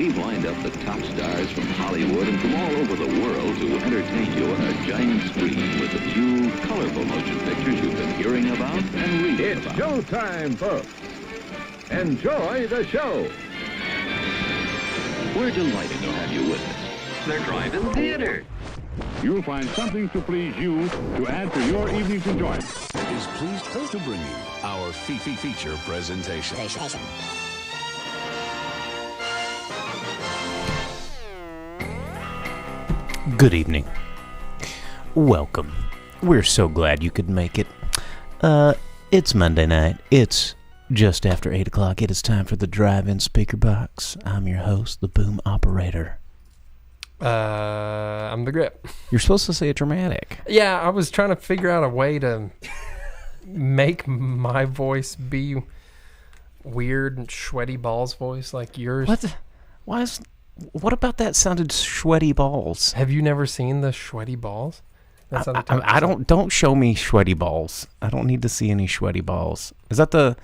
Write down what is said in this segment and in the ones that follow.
we've lined up the top stars from Hollywood and from all over the world to entertain you on a giant screen with the few colorful motion pictures you've been hearing about and reading It's about. showtime, folks. Enjoy the show. We're delighted to have you with us. They're driving theater. You'll find something to please you to add to your evening's enjoyment. Is pleased to bring you our feature presentation. Good evening. Welcome. We're so glad you could make it. It's Monday night. It's just after 8 o'clock. It is time for the Drive-In Speakerbox. I'm your host, the boom operator. I'm the grip. You're supposed to say it dramatic. Yeah, I was trying to figure out a way to make my voice be weird and sweaty balls voice like yours. What? What about that sounded sweaty balls? Have you never seen the sweaty balls? I don't show me sweaty balls. I don't need to see any sweaty balls. Is that the?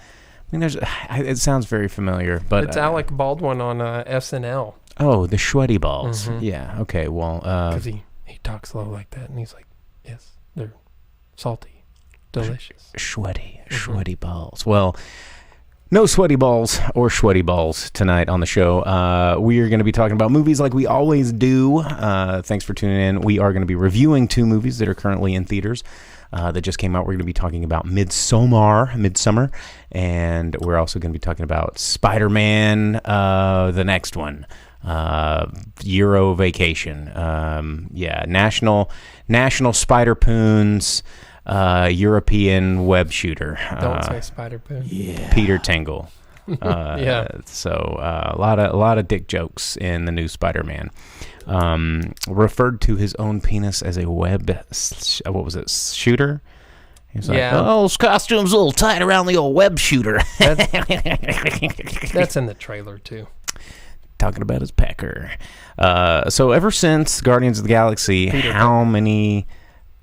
I mean, it sounds very familiar, but it's Alec Baldwin on SNL. Oh, the sweaty balls. Mm-hmm. Yeah. Okay. Well, because he talks slow like that, and he's like, "Yes, they're salty, delicious, sweaty balls." Well, no sweaty balls or sweaty balls tonight on the show. We are going to be talking about movies like we always do. Thanks for tuning in. We are going to be reviewing 2 movies that are currently in theaters that just came out. We're going to be talking about Midsommar, and we're also going to be talking about Spider-Man, the next one. Euro Vacation. National Spider Poons. European web shooter. Don't say Spider Poon. Yeah. Peter Tingle. Yeah. So a lot of dick jokes in the new Spider-Man. Referred to his own penis as a web. What was it? Shooter. He's like, "Oh, his costume's a little tight around the old web shooter." That's in the trailer too. Talking about his pecker. So ever since Guardians of the Galaxy, how many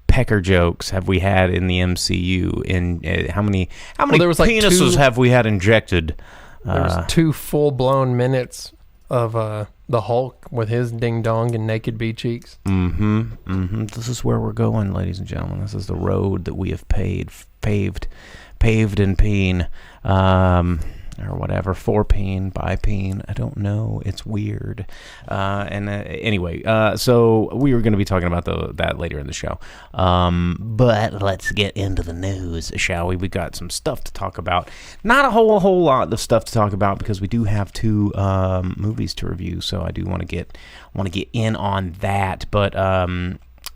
pecker jokes have we had in the MCU? In how many there was like penises have we had injected? There was 2 full-blown minutes of the Hulk with his ding-dong and naked bee cheeks. This is where we're going, ladies and gentlemen. This is the road that we have paved and peen. Or whatever, 4-peen, bi-peen, I don't know, it's weird. Anyway, so we were going to be talking about that later in the show. But let's get into the news, shall we? We got some stuff to talk about. Not a whole lot of stuff to talk about because we do have 2 movies to review, so I do want to get in on that. But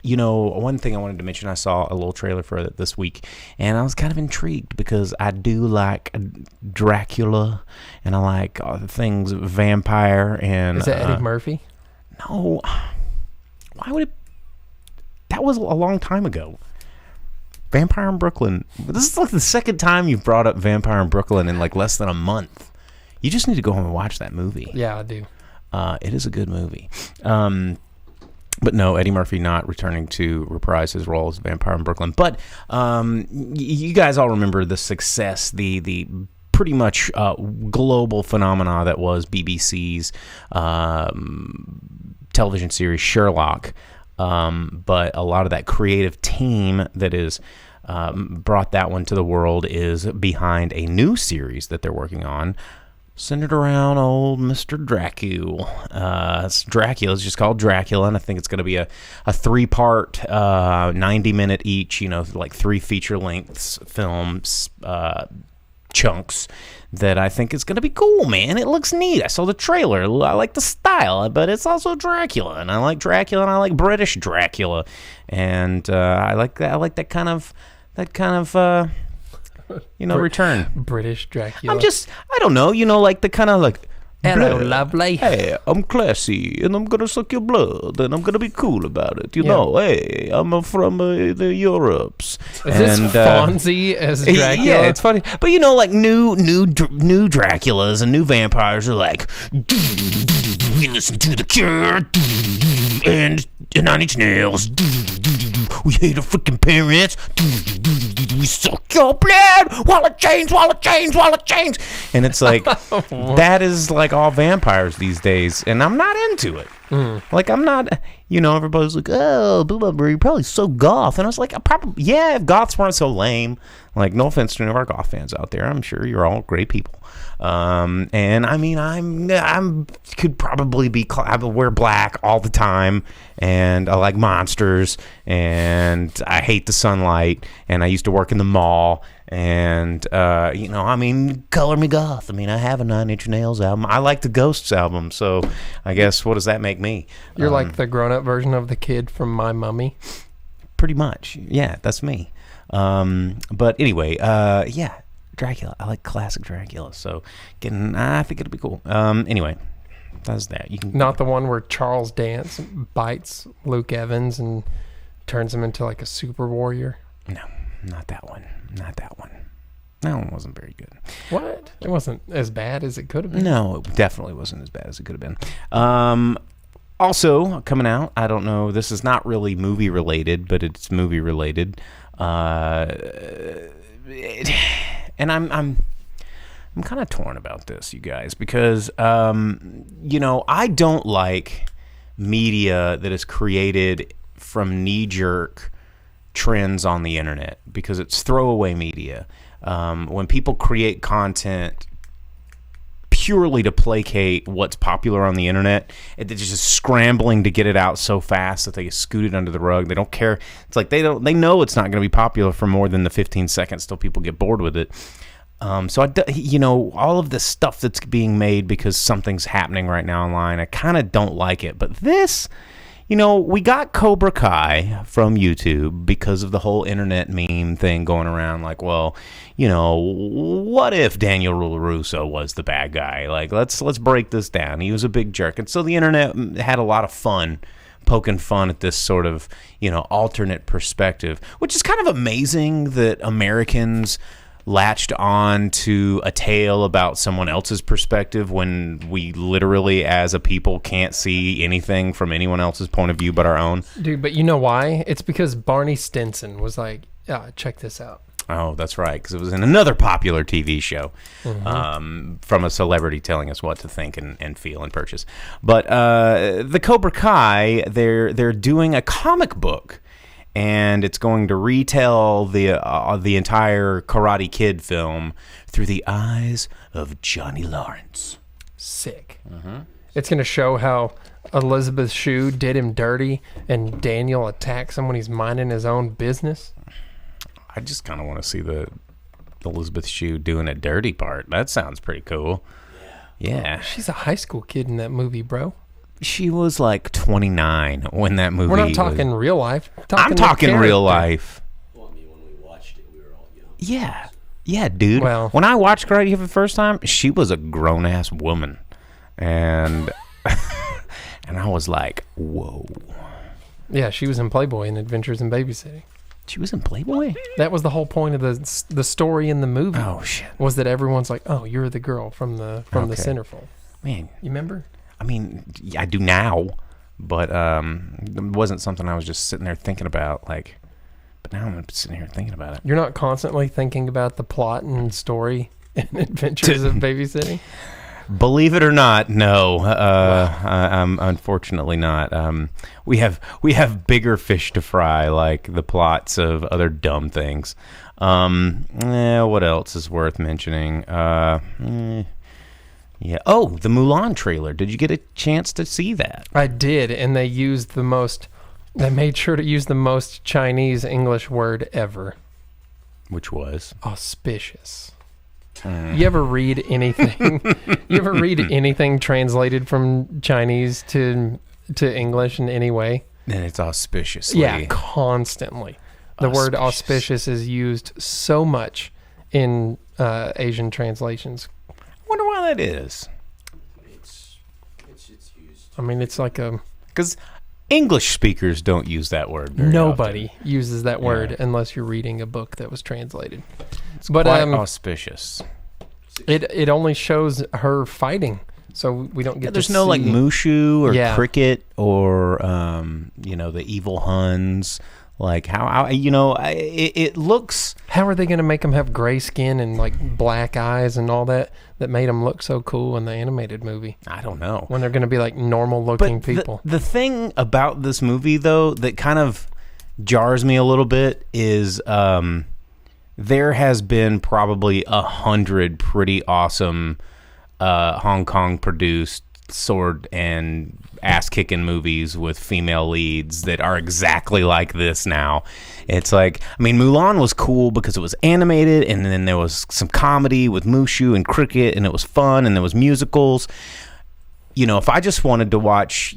one thing I wanted to mention, I saw a little trailer for it this week, and I was kind of intrigued because I do like Dracula, and I like things vampire. And is that Eddie Murphy? No. Why would it? That was a long time ago. Vampire in Brooklyn. This is like the second time you've brought up Vampire in Brooklyn in like less than a month. You just need to go home and watch that movie. Yeah, I do. It is a good movie. But no, Eddie Murphy not returning to reprise his role as Vampire in Brooklyn. But you guys all remember the success, the pretty much global phenomena that was BBC's television series Sherlock. But a lot of that creative team that is brought that one to the world is behind a new series that they're working on, centered around old Mr. Dracula. Dracula is just called Dracula, and I think it's going to be a 3-part, 90-minute each, like 3 feature-length films, chunks, that I think is going to be cool, man. It looks neat. I saw the trailer. I like the style, but it's also Dracula, and I like Dracula, and I like British Dracula, and I like that. I like that kind of return. British Dracula. I don't know, like the kind of like, hello, lovely. Hey, I'm classy, and I'm going to suck your blood, and I'm going to be cool about it, know. Hey, I'm from the Europes. Is this Fonzie as Dracula? Yeah, it's funny. But, like new Draculas and new vampires are like, we listen to The Cure, and Nine Inch Nails, we hate our freaking parents, we suck your blood, wallet chains, wallet chains, wallet chains. And it's like, that is like all vampires these days. And I'm not into it. Like, I'm not, everybody's like, oh, you're probably so goth. And I was like, probably, yeah, if goths weren't so lame. Like, no offense to any of our goth fans out there. I'm sure you're all great people. And I mean, I'm could probably be, I wear black all the time, and I like monsters, and I hate the sunlight, and I used to work in the mall, and, I mean, color me goth. I mean, I have a 9 Inch Nails album. I like the Ghosts album, so I guess what does that make me? You're like the grown-up version of the kid from My Mummy. Pretty much. Yeah, that's me. But anyway, yeah, Dracula. I like classic Dracula, so I think it'll be cool. Anyway, that's that. You can Not the one where Charles Dance bites Luke Evans and turns him into like a super warrior. No, not that one. Not that one. That one wasn't very good. What? It wasn't as bad as it could have been. No, it definitely wasn't as bad as it could have been. Also coming out, I don't know. This is not really movie related, but it's movie related. And I'm kind of torn about this, you guys, because I don't like media that is created from knee-jerk trends on the internet, because it's throwaway media. When people create content purely to placate what's popular on the internet, they're just scrambling to get it out so fast that they scoot it under the rug. They don't care. It's like they know it's not going to be popular for more than the 15 seconds till people get bored with it. So all of this stuff that's being made because something's happening right now online, I kind of don't like it. But this, we got Cobra Kai from YouTube because of the whole internet meme thing going around. Like, well, what if Daniel LaRusso was the bad guy? Like, let's break this down. He was a big jerk. And so the internet had a lot of fun poking fun at this sort of, alternate perspective, which is kind of amazing that Americans latched on to a tale about someone else's perspective when we literally as a people can't see anything from anyone else's point of view but our own. Dude, but you know why? It's because Barney Stinson was like, check this out. Oh, that's right, because it was in another popular TV show from a celebrity telling us what to think and feel and purchase. But the Cobra Kai, they're doing a comic book, and it's going to retell the entire Karate Kid film through the eyes of Johnny Lawrence. Sick. It's going to show how Elizabeth Shue did him dirty and Daniel attacks him when he's minding his own business. I just kind of want to see the Elizabeth Shue doing a dirty part. That sounds pretty cool. Yeah. She's a high school kid in that movie, bro. She was like 29 when that movie. We're not talking real life. I'm talking real life. Well, I mean, when we watched it, we were all young. Yeah, dude. Well, when I watched Karate Kid for the first time, she was a grown ass woman, and and I was like, whoa. Yeah, she was in Playboy and Adventures in Babysitting. She was in Playboy? That was the whole point of the story in the movie. Oh shit! Was that everyone's like, oh, you're the girl from the centerfold? Man, you remember? I mean, I do now, but it wasn't something I was just sitting there thinking about. Like, but now I'm sitting here thinking about it. You're not constantly thinking about the plot and story and Adventures of Babysitting? Believe it or not, no. I'm unfortunately not. We have bigger fish to fry, like the plots of other dumb things. What else is worth mentioning? Yeah. Oh, the Mulan trailer. Did you get a chance to see that? I did, and they made sure to use the most Chinese English word ever. Which was? Auspicious. You ever read anything? You ever read anything translated from Chinese to English in any way? And it's auspiciously. Yeah, constantly. The word auspicious is used so much in Asian translations. Wonder why that is. It's used. I mean, it's like a... Because English speakers don't use that word very Nobody often. uses that word unless you're reading a book that was translated. It's but quite auspicious. It only shows her fighting, so we don't get. There's to no see. like Mushu or cricket or the evil Huns. Like it looks. How are they going to make them have gray skin and like black eyes and all that made them look so cool in the animated movie? I don't know. When they're going to be like normal looking But people. The thing about this movie, though, that kind of jars me a little bit is there has been probably 100 pretty awesome Hong Kong produced sword and ass-kicking movies with female leads that are exactly like this now. It's like, I mean, Mulan was cool because it was animated, and then there was some comedy with Mushu and cricket, and it was fun, and there was musicals. You know, if I just wanted to watch,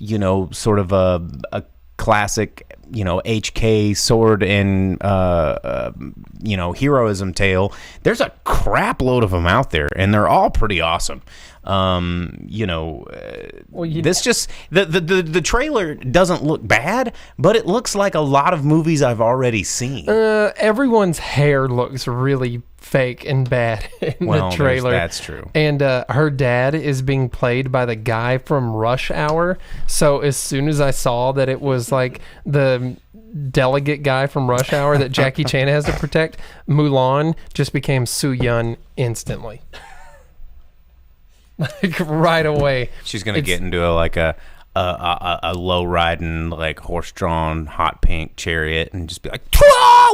sort of a classic, HK sword and, heroism tale, there's a crap load of them out there, and they're all pretty awesome. This just the trailer doesn't look bad, but it looks like a lot of movies I've already seen. Everyone's hair looks really fake and bad in the trailer. That's true. And her dad is being played by the guy from Rush Hour. So as soon as I saw that it was like the delegate guy from Rush Hour that Jackie Chan has to protect, Mulan just became Su Yun instantly. Like right away. She's gonna get into a low riding, like horse drawn hot pink chariot and just be like,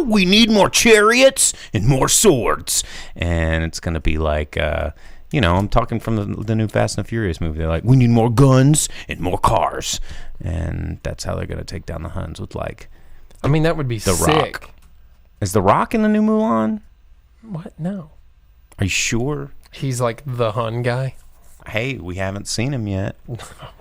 we need more chariots and more swords. And it's gonna be like I'm talking from the new Fast and the Furious movie. They're like, we need more guns and more cars. And that's how they're gonna take down the Huns with like that would be the sick. Rock. Is the Rock in the new Mulan? What? No. Are you sure? He's like the Hun guy. Hey, we haven't seen him yet.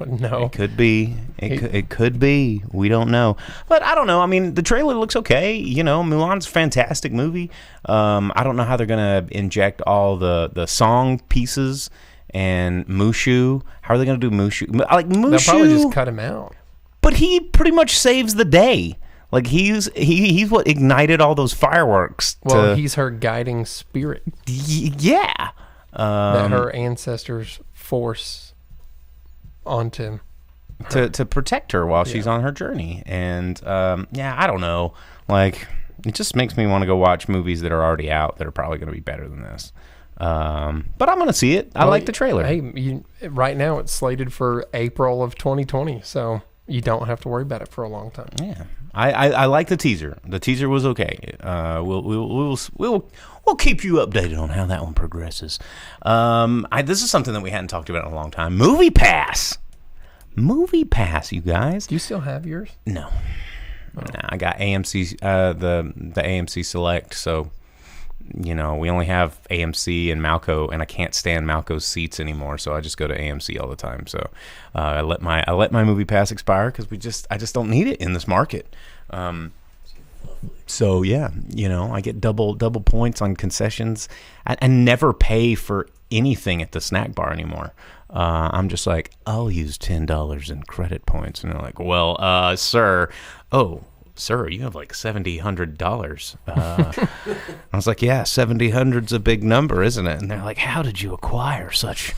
No. It could be. It could be. We don't know. But I don't know. I mean, the trailer looks okay. Mulan's a fantastic movie. I don't know how they're going to inject all the song pieces and Mushu. How are they going to do Mushu? Like Mushu. They'll probably just cut him out. But he pretty much saves the day. Like he's what ignited all those fireworks. Well, he's her guiding spirit. Yeah. That her ancestors force onto her. to protect her while she's on her journey. And I don't know, like it just makes me want to go watch movies that are already out that are probably going to be better than this. But I'm going to see it. I like the trailer. Hey, right now it's slated for April of 2020, so you don't have to worry about it for a long time. Yeah, I like the teaser. The teaser was okay. We'll keep you updated on how that one progresses. This is something that we hadn't talked about in a long time. Movie Pass, you guys. Do you still have yours? No. Oh. No, I got AMC, the AMC Select. So, we only have AMC and Malco, and I can't stand Malco's seats anymore. So I just go to AMC all the time. So I let my Movie Pass expire because I just don't need it in this market. So yeah, I get double points on concessions. I never pay for anything at the snack bar anymore. I'm just like, I'll use $10 in credit points, and they're like, well, sir, you have like $7,000. I was like, yeah, 7,000's a big number, isn't it? And they're like, how did you acquire such?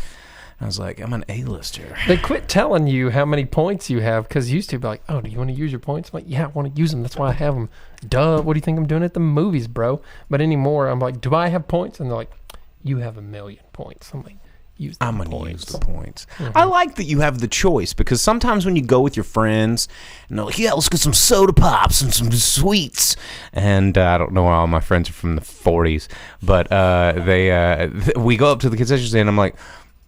I was like, I'm an A-lister. They quit telling you how many points you have because used to be like, oh, do you want to use your points? I'm like, yeah, I want to use them. That's why I have them. Duh, what do you think I'm doing at the movies, bro? But anymore, I'm like, do I have points? And they're like, you have 1,000,000 points. I'm like, I'm going to use the points. Mm-hmm. I like that you have the choice because sometimes when you go with your friends and they're like, yeah, let's get some soda pops and some sweets. And I don't know why all my friends are from the 40s, but we go up to the concession stand and I'm like,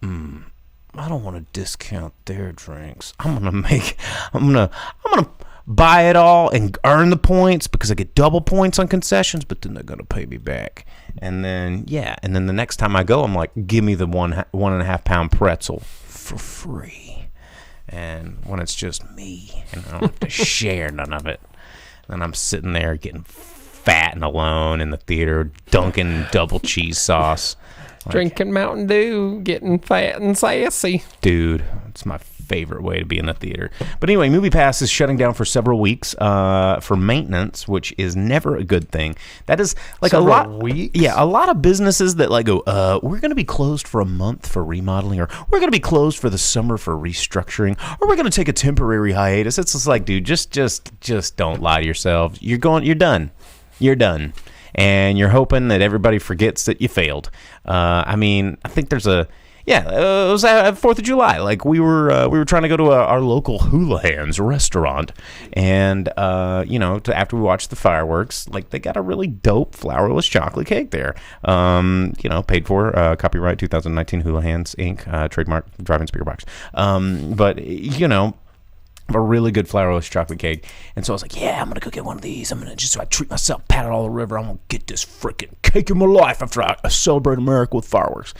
I don't want to discount their drinks. I'm gonna buy it all and earn the points because I get double points on concessions, but then they're gonna pay me back. And then the next time I go, I'm like, give me the 1.5 pound pretzel for free. And when it's just me and I don't have to share none of it, then I'm sitting there getting fat and alone in the theater, dunking double cheese sauce. Drinking Mountain Dew, getting fat and sassy. Dude, it's my favorite way to be in the theater. But anyway, MoviePass is shutting down for several weeks for maintenance, which is never a good thing. That is like Several a lot. weeks? Yeah, a lot of businesses that like go, we're going to be closed for a month for remodeling, or we're going to be closed for the summer for restructuring, or we're going to take a temporary hiatus. It's just like, dude, just don't lie to yourself. You're done. You're done. And you're hoping that everybody forgets that you failed. I mean, I think there's it was 4th of July. Like we were trying to go to our local Houlihan's restaurant, and after we watched the fireworks, like they got a really dope flourless chocolate cake there. Paid for, copyright 2019 Houlihan's Inc. Trademark Drive-In Speakerbox. A really good flourless chocolate cake. And so I was like, yeah, I'm going to go get one of these. I'm going to just treat myself, pat it all the river. I'm going to get this freaking cake in my life after I celebrate America with fireworks.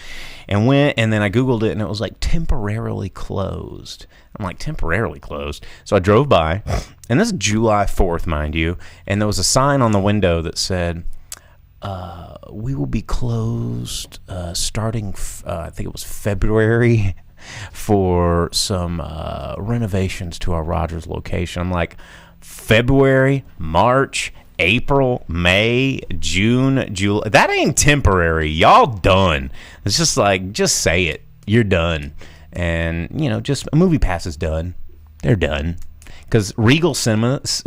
And then I Googled it, and it was like temporarily closed. I'm like, temporarily closed? So I drove by, and this is July 4th, mind you, and there was a sign on the window that said, we will be closed starting, I think it was February, for some renovations to our Rogers location. I'm like, February, March, April, May, June, July. That ain't temporary. Y'all done. It's just like, just say it. You're done. And, just MoviePass is done. They're done. Because Regal Cinemas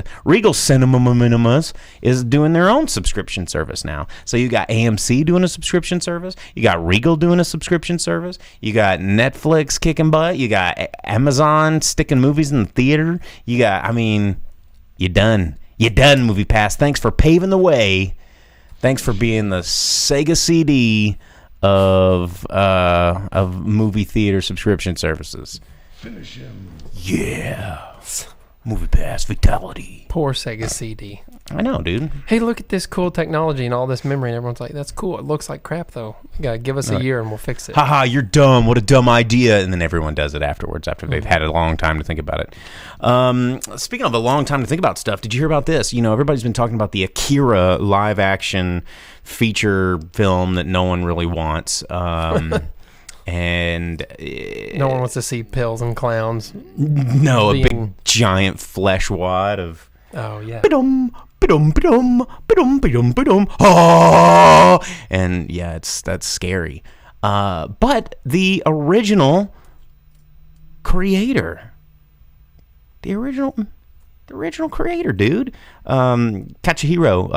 is doing their own subscription service now. So you got AMC doing a subscription service. You got Regal doing a subscription service. You got Netflix kicking butt. You got Amazon sticking movies in the theater. You got, you're done. You're done, MoviePass. Thanks for paving the way. Thanks for being the Sega CD of movie theater subscription services. Finish him. Yeah. MoviePass fatality. Poor Sega CD. I know, dude. Hey, look at this cool technology and all this memory, and everyone's like, that's cool. It looks like crap, though. You gotta give us a year and we'll fix it. Haha, you're dumb. What a dumb idea. And then everyone does it afterwards, after they've had a long time to think about it. Speaking of a long time to think about stuff, did you hear about this? Everybody's been talking about the Akira live-action feature film that no one really wants. And no one wants to see pills and clowns. No, a big giant flesh wad of. Oh yeah. And yeah, that's scary. But the original creator, the original creator, dude, Katsuhiro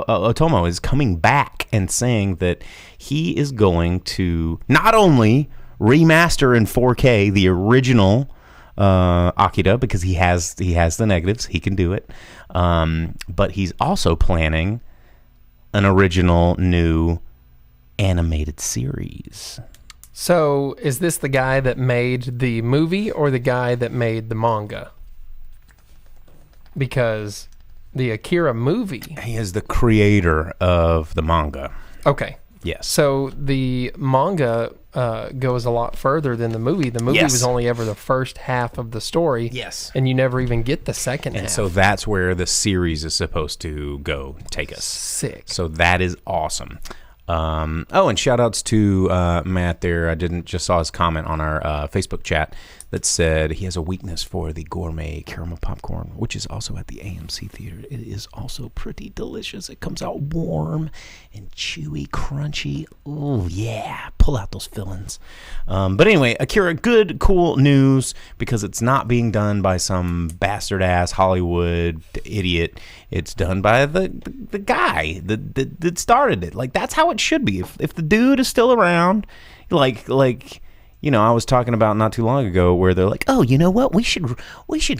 Otomo is coming back and saying that he is going to not only remaster in 4K the original Akira, because he has the negatives, he can do it, but he's also planning an original new animated series. So is this the guy that made the movie or the guy that made the manga? Because the Akira movie... He is the creator of the manga. Okay. Yes. So the manga goes a lot further than the movie. The movie was only ever the first half of the story. Yes. And you never even get the second half. And so that's where the series is supposed to go take us. Sick. So that is awesome. And shout outs to Matt there. I just saw his comment on our Facebook chat that said he has a weakness for the gourmet caramel popcorn, which is also at the AMC theater. It is also pretty delicious. It comes out warm and chewy, crunchy. Ooh, yeah. Pull out those fillings. But anyway, Akira, good, cool news, because it's not being done by some bastard-ass Hollywood idiot. It's done by the guy that started it. Like, that's how it should be. If the dude is still around, like I was talking about not too long ago where they're like, oh, you know what? We should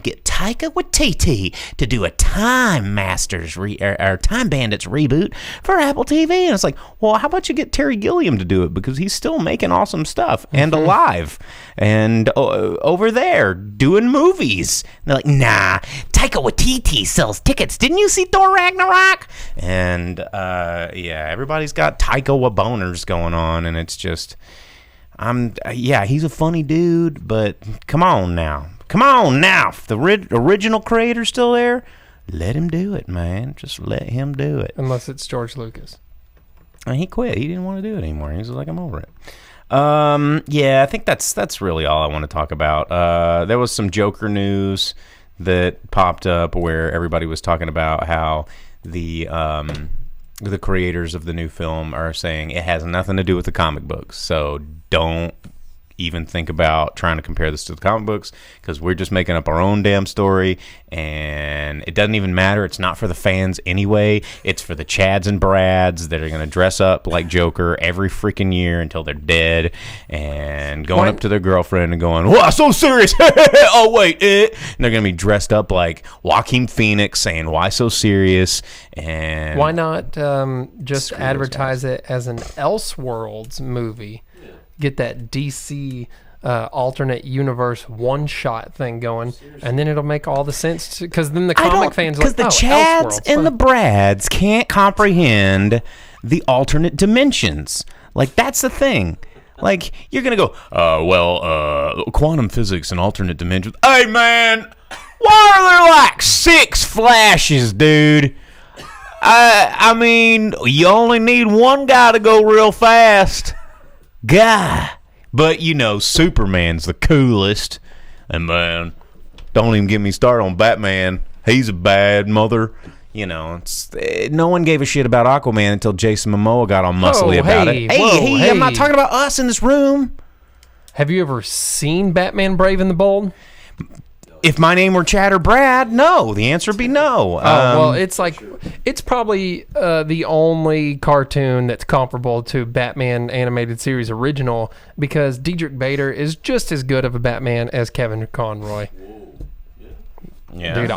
get Taika Waititi to do a Time Masters or Time Bandits reboot for Apple TV. And it's like, well, how about you get Terry Gilliam to do it, because he's still making awesome stuff and alive and over there doing movies. And they're like, nah, Taika Waititi sells tickets. Didn't you see Thor Ragnarok? And everybody's got Taika Waboners going on, and it's just... he's a funny dude, but come on now. If the original creator's still there, let him do it, man. Just let him do it. Unless it's George Lucas. And he quit. He didn't want to do it anymore. He was like, I'm over it. Yeah, I think that's really all I want to talk about. There was some Joker news that popped up where everybody was talking about how the creators of the new film are saying it has nothing to do with the comic books. So don't even think about trying to compare this to the comic books, because we're just making up our own damn story, and it doesn't even matter. It's not for the fans anyway. It's for the Chads and Brads that are going to dress up like Joker every freaking year until they're dead, and going up to their girlfriend and going, "Wow, so serious!" Oh wait, and they're going to be dressed up like Joaquin Phoenix, saying, "Why so serious?" And why not just advertise it as an Elseworlds movie? Get that DC alternate universe one-shot thing going, and then it'll make all the sense. Because then the comic fans are like, because the Chads and the Brads can't comprehend the alternate dimensions. Like, that's the thing. Like, you're gonna go, quantum physics and alternate dimensions. Hey man, why are there like 6 Flashes, dude? I mean, you only need one guy to go real fast. Guy. But, you know, Superman's the coolest. And, man, don't even get me started on Batman. He's a bad mother. You know, no one gave a shit about Aquaman until Jason Momoa got all muscly about it. Hey, I'm not talking about us in this room. Have you ever seen Batman Brave and the Bold? If my name were Chad or Brad, no. The answer would be no. Well, it's probably the only cartoon that's comparable to Batman animated series original, because Diedrich Bader is just as good of a Batman as Kevin Conroy. Yeah. Dude,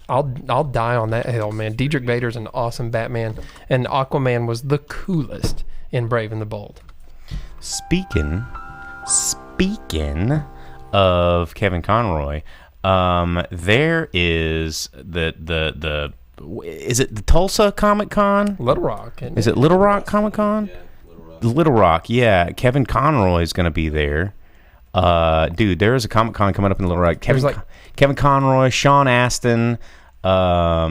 I'll die on that hill, man. Diedrich Bader's an awesome Batman, and Aquaman was the coolest in Brave and the Bold. Speaking of Kevin Conroy, there is the is it the Tulsa Comic Con? Little Rock. Is it Little Rock Comic Con? Yeah, Little Rock. Little Rock, yeah. Kevin Conroy is going to be there. Dude, there is a Comic Con coming up in Little Rock. Kevin Conroy, Sean Astin, a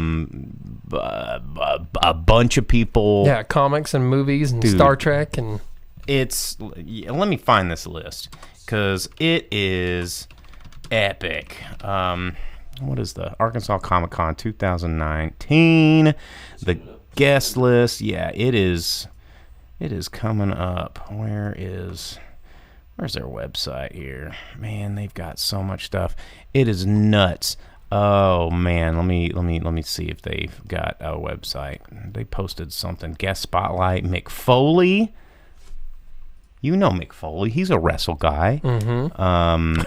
bunch of people. Yeah, comics and movies and Star Trek and. Let me find this list, because it is epic. What is the Arkansas Comic Con 2019? The guest list. Yeah, it is coming up. Where's their website here? Man, they've got so much stuff. It is nuts. Oh man, let me see if they've got a website. They posted something. Guest spotlight. Mick Foley. You know Mick Foley. He's a wrestle guy. Mm-hmm.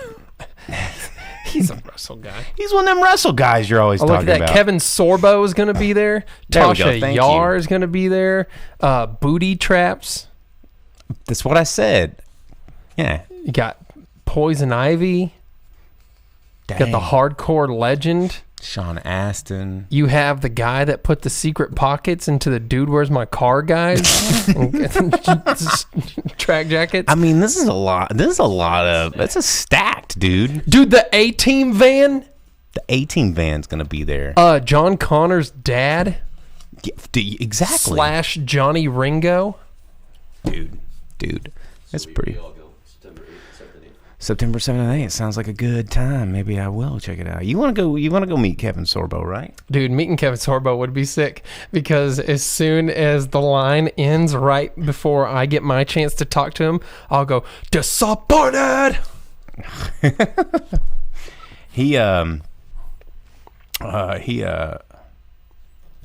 He's a wrestle guy. He's one of them wrestle guys you're always talking about. Kevin Sorbo is going to be there. Tasha Yar is going to be there. Booty Traps. That's what I said. Yeah. You got Poison Ivy. Dang. Got the Hardcore Legend. Sean Astin. You have the guy that put the secret pockets into the Dude Where's My Car guys. Track jackets. I mean, this is a lot. That's a stacked, dude. Dude, the A-Team van. The A-Team van's going to be there. John Connor's dad. Yeah, exactly. / Johnny Ringo. Dude. That's pretty. We all go September September 8th, 7th and 8th. Sounds like a good time. Maybe I will check it out. You want to go meet Kevin Sorbo, right? Dude, meeting Kevin Sorbo would be sick, because as soon as the line ends right before I get my chance to talk to him, I'll go, disappointed.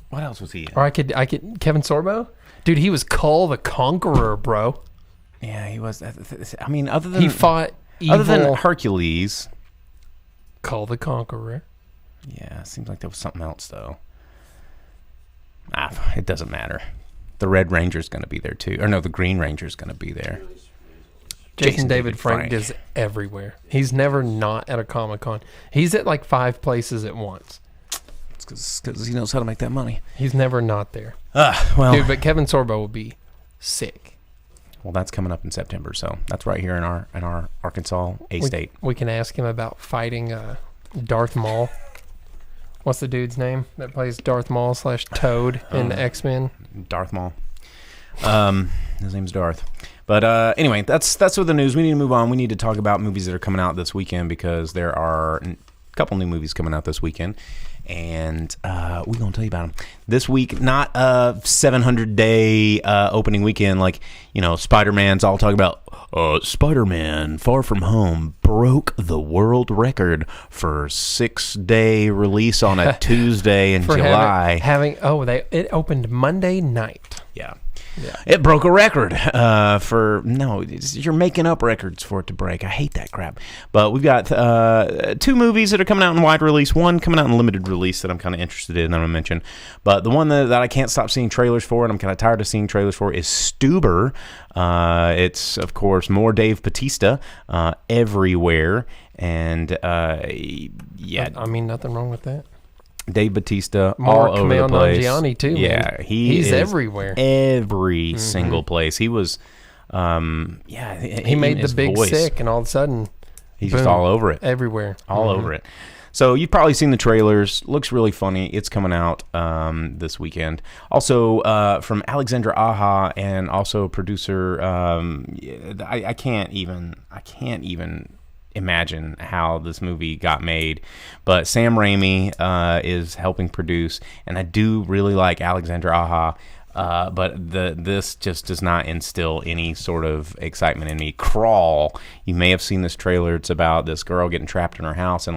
What else was he in? Or I could Kevin Sorbo? Dude, he was Kull the Conqueror, bro. Yeah, he was. I mean, other than he fought evil. Other than Hercules. Kull the Conqueror. Yeah, seems like there was something else, though. It doesn't matter. The Red Ranger's going to be there, too. Or no, the Green Ranger's going to be there. Jason David Frank is everywhere. He's never not at a Comic-Con. He's at like 5 places at once. It's because he knows how to make that money. He's never not there. Well, dude, but Kevin Sorbo will be sick. Well, that's coming up in September, so that's right here in our Arkansas state. We can ask him about fighting Darth Maul. What's the dude's name that plays Darth Maul / Toad in X-Men? Darth Maul. His name's Darth. But anyway, that's with the news. We need to move on. We need to talk about movies that are coming out this weekend because there are a couple new movies coming out this weekend. And we're going to tell you about them. This week, not a 700-day opening weekend like, Spider-Man's all talking about. Spider-Man Far From Home broke the world record for 6-day release on a Tuesday in July. It opened Monday night. Yeah. It broke a record you're making up records for it to break. I hate that crap. But we've got 2 movies that are coming out in wide release, one coming out in limited release that I'm kind of interested in, I'm going to mention. But the one that I can't stop seeing trailers for, and I'm kind of tired of seeing trailers for, is Stuber. It's, of course, more Dave Bautista everywhere. And, yeah. I mean, nothing wrong with that. Dave Bautista More all over the place. Nanjiani too. Yeah, man. He's everywhere. Every single place. He was, he made the Big Sick, and all of a sudden, he's boom, just all over it. Everywhere, all over it. So you've probably seen the trailers. Looks really funny. It's coming out this weekend. Also from Alexandra Aja and also producer. I can't even imagine how this movie got made, but Sam Raimi is helping produce, and I do really like Alexandra Aja, but this just does not instill any sort of excitement in me. Crawl, you may have seen this trailer. It's about this girl getting trapped in her house in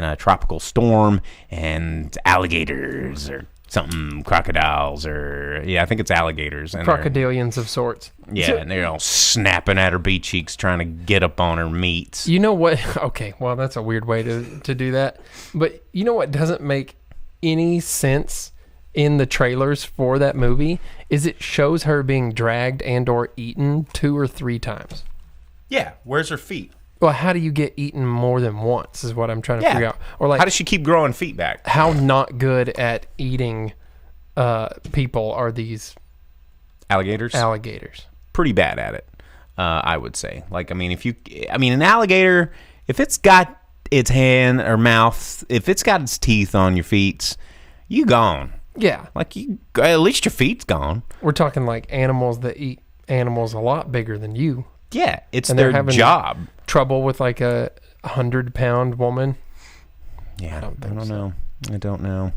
a tropical storm, and alligators or something, crocodiles, or I think it's alligators. And crocodilians of sorts. Yeah, and they're all snapping at her beak cheeks, trying to get up on her meats. You know what? Okay, well, that's a weird way to do that. But you know what doesn't make any sense in the trailers for that movie is it shows her being dragged and or eaten 2 or 3 times. Yeah, where's her feet? Well, how do you get eaten more than once is what I'm trying to figure out. Or like, how does she keep growing feet back? How not good at eating people are these alligators? Alligators. Pretty bad at it, I would say. Like, an alligator, if it's got its hand or mouth, if it's got its teeth on your feet, you gone. Yeah. Like, at least your feet's gone. We're talking like animals that eat animals a lot bigger than you. Yeah, it's and their they're having job. Trouble with like a 100-pound woman. Yeah, I don't know.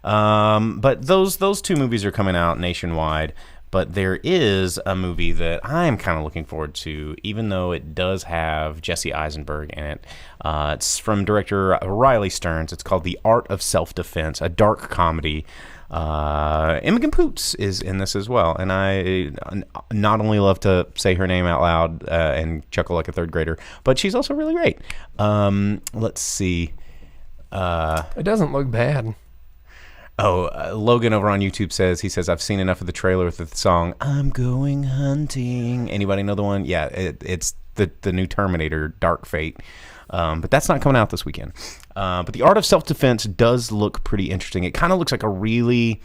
But those 2 movies are coming out nationwide. But there is a movie that I'm kind of looking forward to, even though it does have Jesse Eisenberg in it. It's from director Riley Stearns. It's called The Art of Self-Defense, a dark comedy. Imogen Poots is in this as well, and I not only love to say her name out loud and chuckle like a 3rd grader, but she's also really great. Let's see. It doesn't look bad. Logan over on YouTube says, I've seen enough of the trailer with the song I'm Going Hunting. Anybody know the one? Yeah, it's the new Terminator, Dark Fate. But that's not coming out this weekend. But The Art of Self-Defense does look pretty interesting. It kind of looks like a really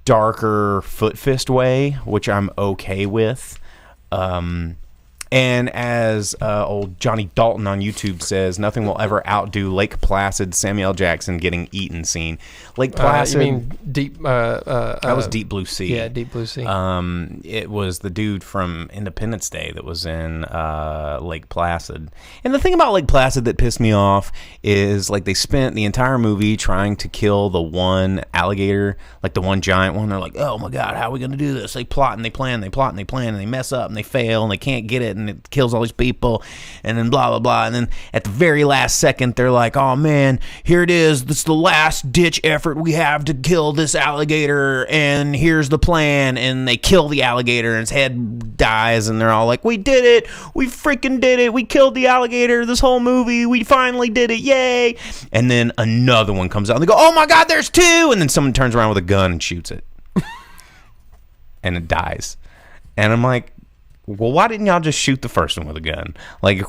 darker Foot Fist way, which I'm okay with. And as old Johnny Dalton on YouTube says, nothing will ever outdo Lake Placid Samuel L. Jackson getting eaten scene. Lake Placid. You mean Deep? That was Deep Blue Sea. Yeah, Deep Blue Sea. It was the dude from Independence Day that was in Lake Placid. And the thing about Lake Placid that pissed me off is like they spent the entire movie trying to kill the one alligator, like the one giant one. They're like, oh my God, how are we going to do this? They plot and they plan, and they mess up and they fail and they can't get it. And it kills all these people, and then blah blah blah, and then at the very last second they're like, oh man, here it is, this is the last ditch effort we have to kill this alligator, and here's the plan, and they kill the alligator and its head dies, and they're all like, we did it, we freaking did it, we killed the alligator this whole movie, we finally did it, yay. And then another one comes out and they go, oh my God, there's 2, and then someone turns around with a gun and shoots it and it dies, and I'm like, well, why didn't y'all just shoot the first one with a gun? Like,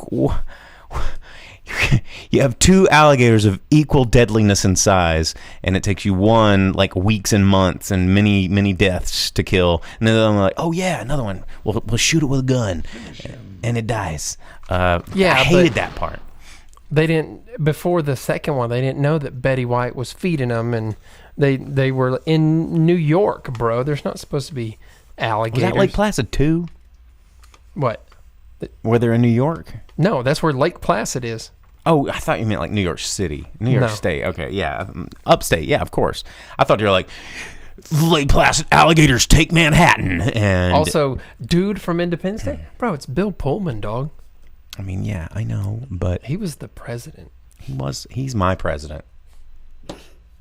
you have 2 alligators of equal deadliness and size, and it takes you one, like, weeks and months and many, many deaths to kill. And then I'm like, oh, yeah, another one. We'll shoot it with a gun. And it dies. I hated that part. They didn't, before the second one, they didn't know that Betty White was feeding them, and they were in New York, bro. There's not supposed to be alligators. Was that Lake Placid 2? What? Where they're in New York? No, that's where Lake Placid is. Oh, I thought you meant like New York City. New York State. Okay, yeah. Upstate, yeah, of course. I thought you were like, Lake Placid alligators take Manhattan. And Also, dude from Independence Day? Bro, it's Bill Pullman, dog. I mean, yeah, I know, but He was the president. he's my president.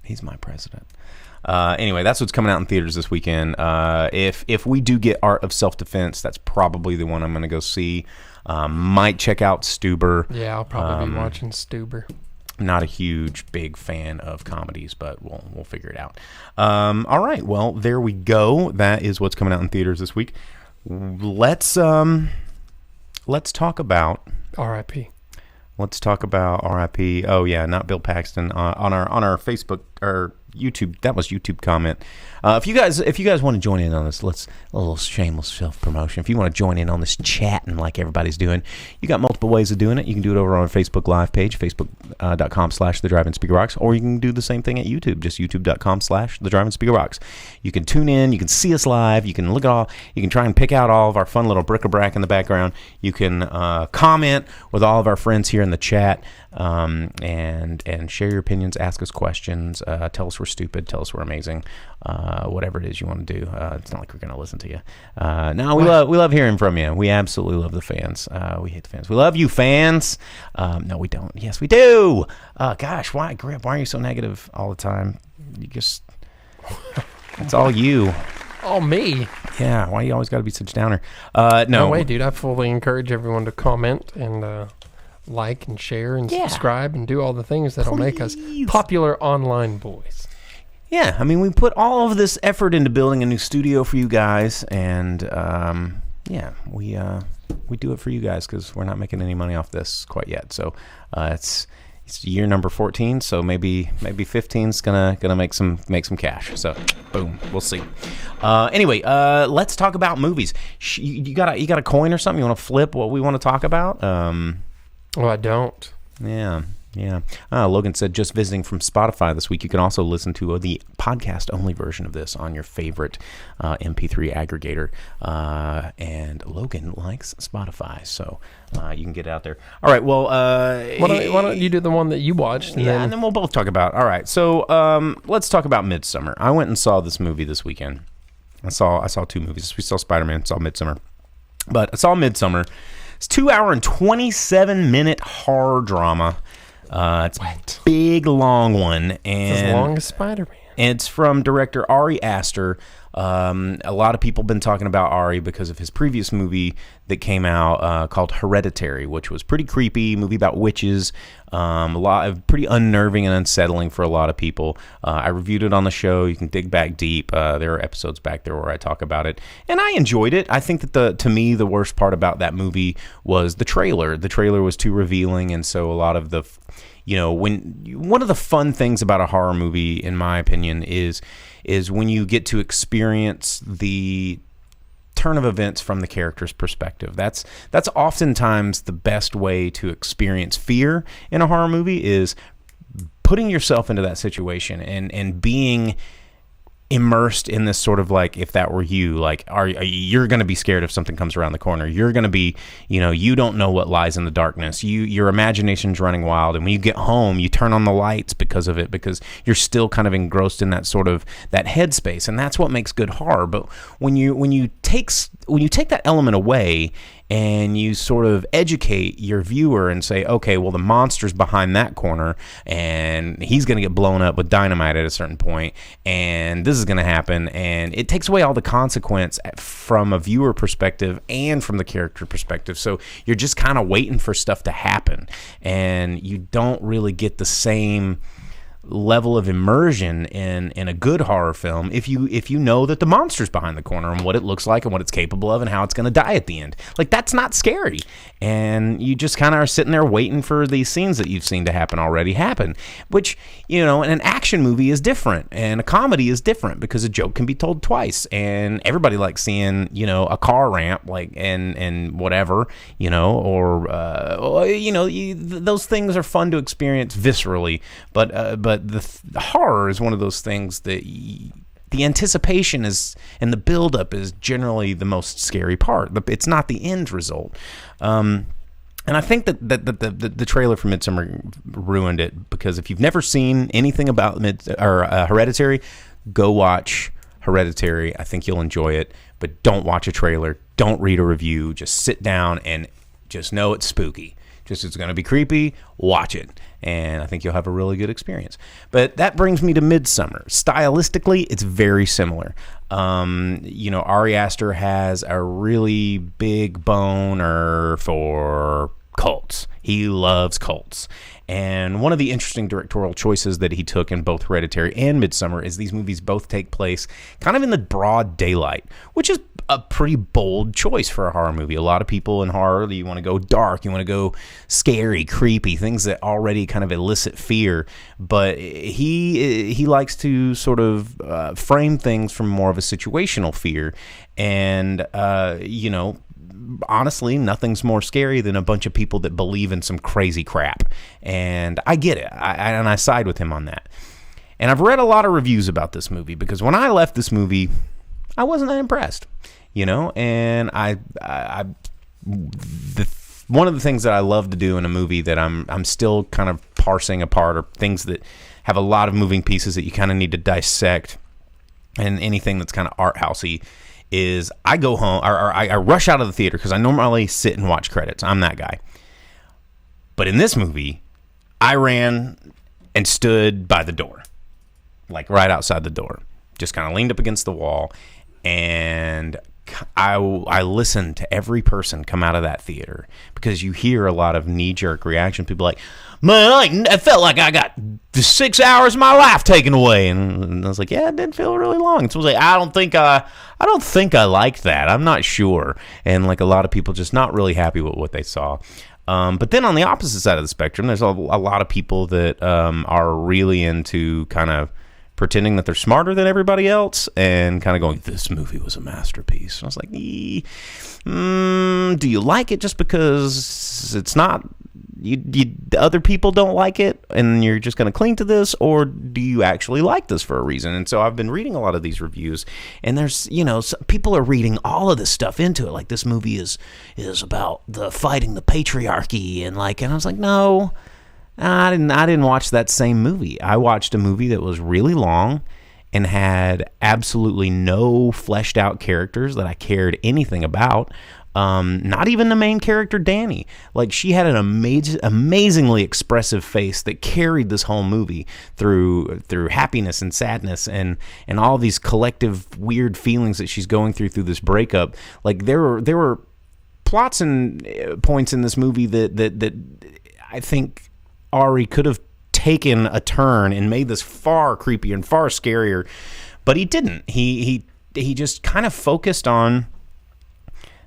He's my president. Anyway, that's what's coming out in theaters this weekend. If we do get Art of Self-Defense, that's probably the one I'm going to go see. Might check out Stuber. Yeah, I'll probably be watching Stuber. Not a huge, big fan of comedies, but we'll figure it out. All right, well, there we go. That is what's coming out in theaters this week. Let's talk about R.I.P. Let's talk about R.I.P. Oh yeah, not Bill Paxton. On our Facebook or YouTube, that was YouTube comment. If you guys want to join in on this, a little shameless self promotion. If you want to join in on this chatting like everybody's doing, you got multiple ways of doing it. You can do it over on our Facebook Live page, facebook.com/The Drive-In Speakerbox, or you can do the same thing at YouTube, just youtube.com/The Drive-In Speakerbox. You can tune in, you can see us live, you can look at all, you can try and pick out all of our fun little bric-a-brac in the background. You can comment with all of our friends here in the chat, and share your opinions, ask us questions, tell us we're stupid, tell us we're amazing. Whatever it is you want to do. It's not like we're going to listen to you. No, we love hearing from you. We absolutely love the fans. We hate the fans. We love you, fans. No, we don't. Yes, we do. Gosh, why, Grip? Why are you so negative all the time? You just, it's all you. Oh, me? Yeah, why you always got to be such downer? No way, dude. I fully encourage everyone to comment and like and share and subscribe and do all the things that'll make us popular online boys. Yeah, I mean, we put all of this effort into building a new studio for you guys, and we do it for you guys because we're not making any money off this quite yet. So it's year number 14, so maybe 15's gonna make some cash. So boom, we'll see. Anyway, let's talk about movies. You got a coin or something? You want to flip what we want to talk about? Well, I don't. Yeah. Logan said, just visiting from Spotify this week. You can also listen to the podcast-only version of this on your favorite MP3 aggregator. And Logan likes Spotify, so you can get it out there. All right, well... why don't you do the one that you watched? And then we'll both talk about... All right, so let's talk about Midsommar. I went and saw this movie this weekend. I saw two movies. We saw Spider-Man, saw Midsommar. But I saw Midsommar. It's 2 hour and 27-minute horror drama. It's a big, long one. And it's as long as Spider-Man. It's from director Ari Aster. A lot of people have been talking about Ari because of his previous movie that came out called Hereditary, which was pretty creepy, movie about witches, pretty unnerving and unsettling for a lot of people. I reviewed it on the show. You can dig back deep. There are episodes back there where I talk about it, and I enjoyed it. I think that to me the worst part about that movie was the trailer. The trailer was too revealing, and so a lot of the one of the fun things about a horror movie, in my opinion, is when you get to experience the turn of events from the character's perspective. That's oftentimes the best way to experience fear in a horror movie, is putting yourself into that situation and being immersed in this sort of, like, if that were you, like, you're going to be scared if something comes around the corner. You're going to be, you don't know what lies in the darkness. Your imagination's running wild, and when you get home, you turn on the lights because of it, because you're still kind of engrossed in that sort of that headspace, and that's what makes good horror. But when you take that element away and you sort of educate your viewer and say, okay, well, the monster's behind that corner, and he's going to get blown up with dynamite at a certain point, and this is going to happen, and it takes away all the consequence from a viewer perspective and from the character perspective. So you're just kind of waiting for stuff to happen, and you don't really get the same level of immersion in a good horror film if you know that the monster's behind the corner and what it looks like and what it's capable of and how it's going to die at the end. Like, that's not scary, and you just kind of are sitting there waiting for these scenes that you've seen to happen already happen, which, an action movie is different, and a comedy is different because a joke can be told twice, and everybody likes seeing a car ramp, like, and whatever, those things are fun to experience viscerally, but the horror is one of those things that the anticipation is and the buildup is generally the most scary part. It's not the end result. And I think that the trailer for Midsommar ruined it, because if you've never seen anything about Hereditary, go watch Hereditary. I think you'll enjoy it, but don't watch a trailer. Don't read a review. Just sit down and just know it's spooky. Just it's going to be creepy. Watch it, and I think you'll have a really good experience. But that brings me to Midsommar. Stylistically, it's very similar. Ari Aster has a really big boner for cults. He loves cults. And one of the interesting directorial choices that he took in both Hereditary and Midsommar is these movies both take place kind of in the broad daylight, which is a pretty bold choice for a horror movie. A lot of people in horror, you want to go dark, you want to go scary, creepy, things that already kind of elicit fear. But he likes to sort of frame things from more of a situational fear. And, honestly, nothing's more scary than a bunch of people that believe in some crazy crap. And I get it. I side with him on that. And I've read a lot of reviews about this movie, because when I left this movie, I wasn't that impressed, and one of the things that I love to do in a movie that I'm still kind of parsing apart, or things that have a lot of moving pieces that you kind of need to dissect, and anything that's kind of art housey, is I go home, or I rush out of the theater, because I normally sit and watch credits. I'm that guy. But in this movie, I ran and stood by the door, like right outside the door, just kind of leaned up against the wall, and I listened to every person come out of that theater, because you hear a lot of knee-jerk reaction. People like, man, I felt like I got 6 hours of my life taken away, and I was like, yeah, it did feel really long. So I was like, I don't think I liked that. I'm not sure, and like a lot of people just not really happy with what they saw. But then on the opposite side of the spectrum, there's a lot of people that are really into kind of pretending that they're smarter than everybody else, and kind of going, this movie was a masterpiece. And I was like, do you like it just because it's not, the other people don't like it, and you're just going to cling to this, or do you actually like this for a reason? And so I've been reading a lot of these reviews, and there's, people are reading all of this stuff into it, like this movie is about the fighting the patriarchy, and I was like, no, I didn't watch that same movie. I watched a movie that was really long and had absolutely no fleshed out characters that I cared anything about. Not even the main character, Danny. Like, she had an amazingly expressive face that carried this whole movie through happiness and sadness and all these collective weird feelings that she's going through this breakup. Like, there were plots and points in this movie that I think Ari could have taken a turn and made this far creepier and far scarier, but he didn't. He just kind of focused on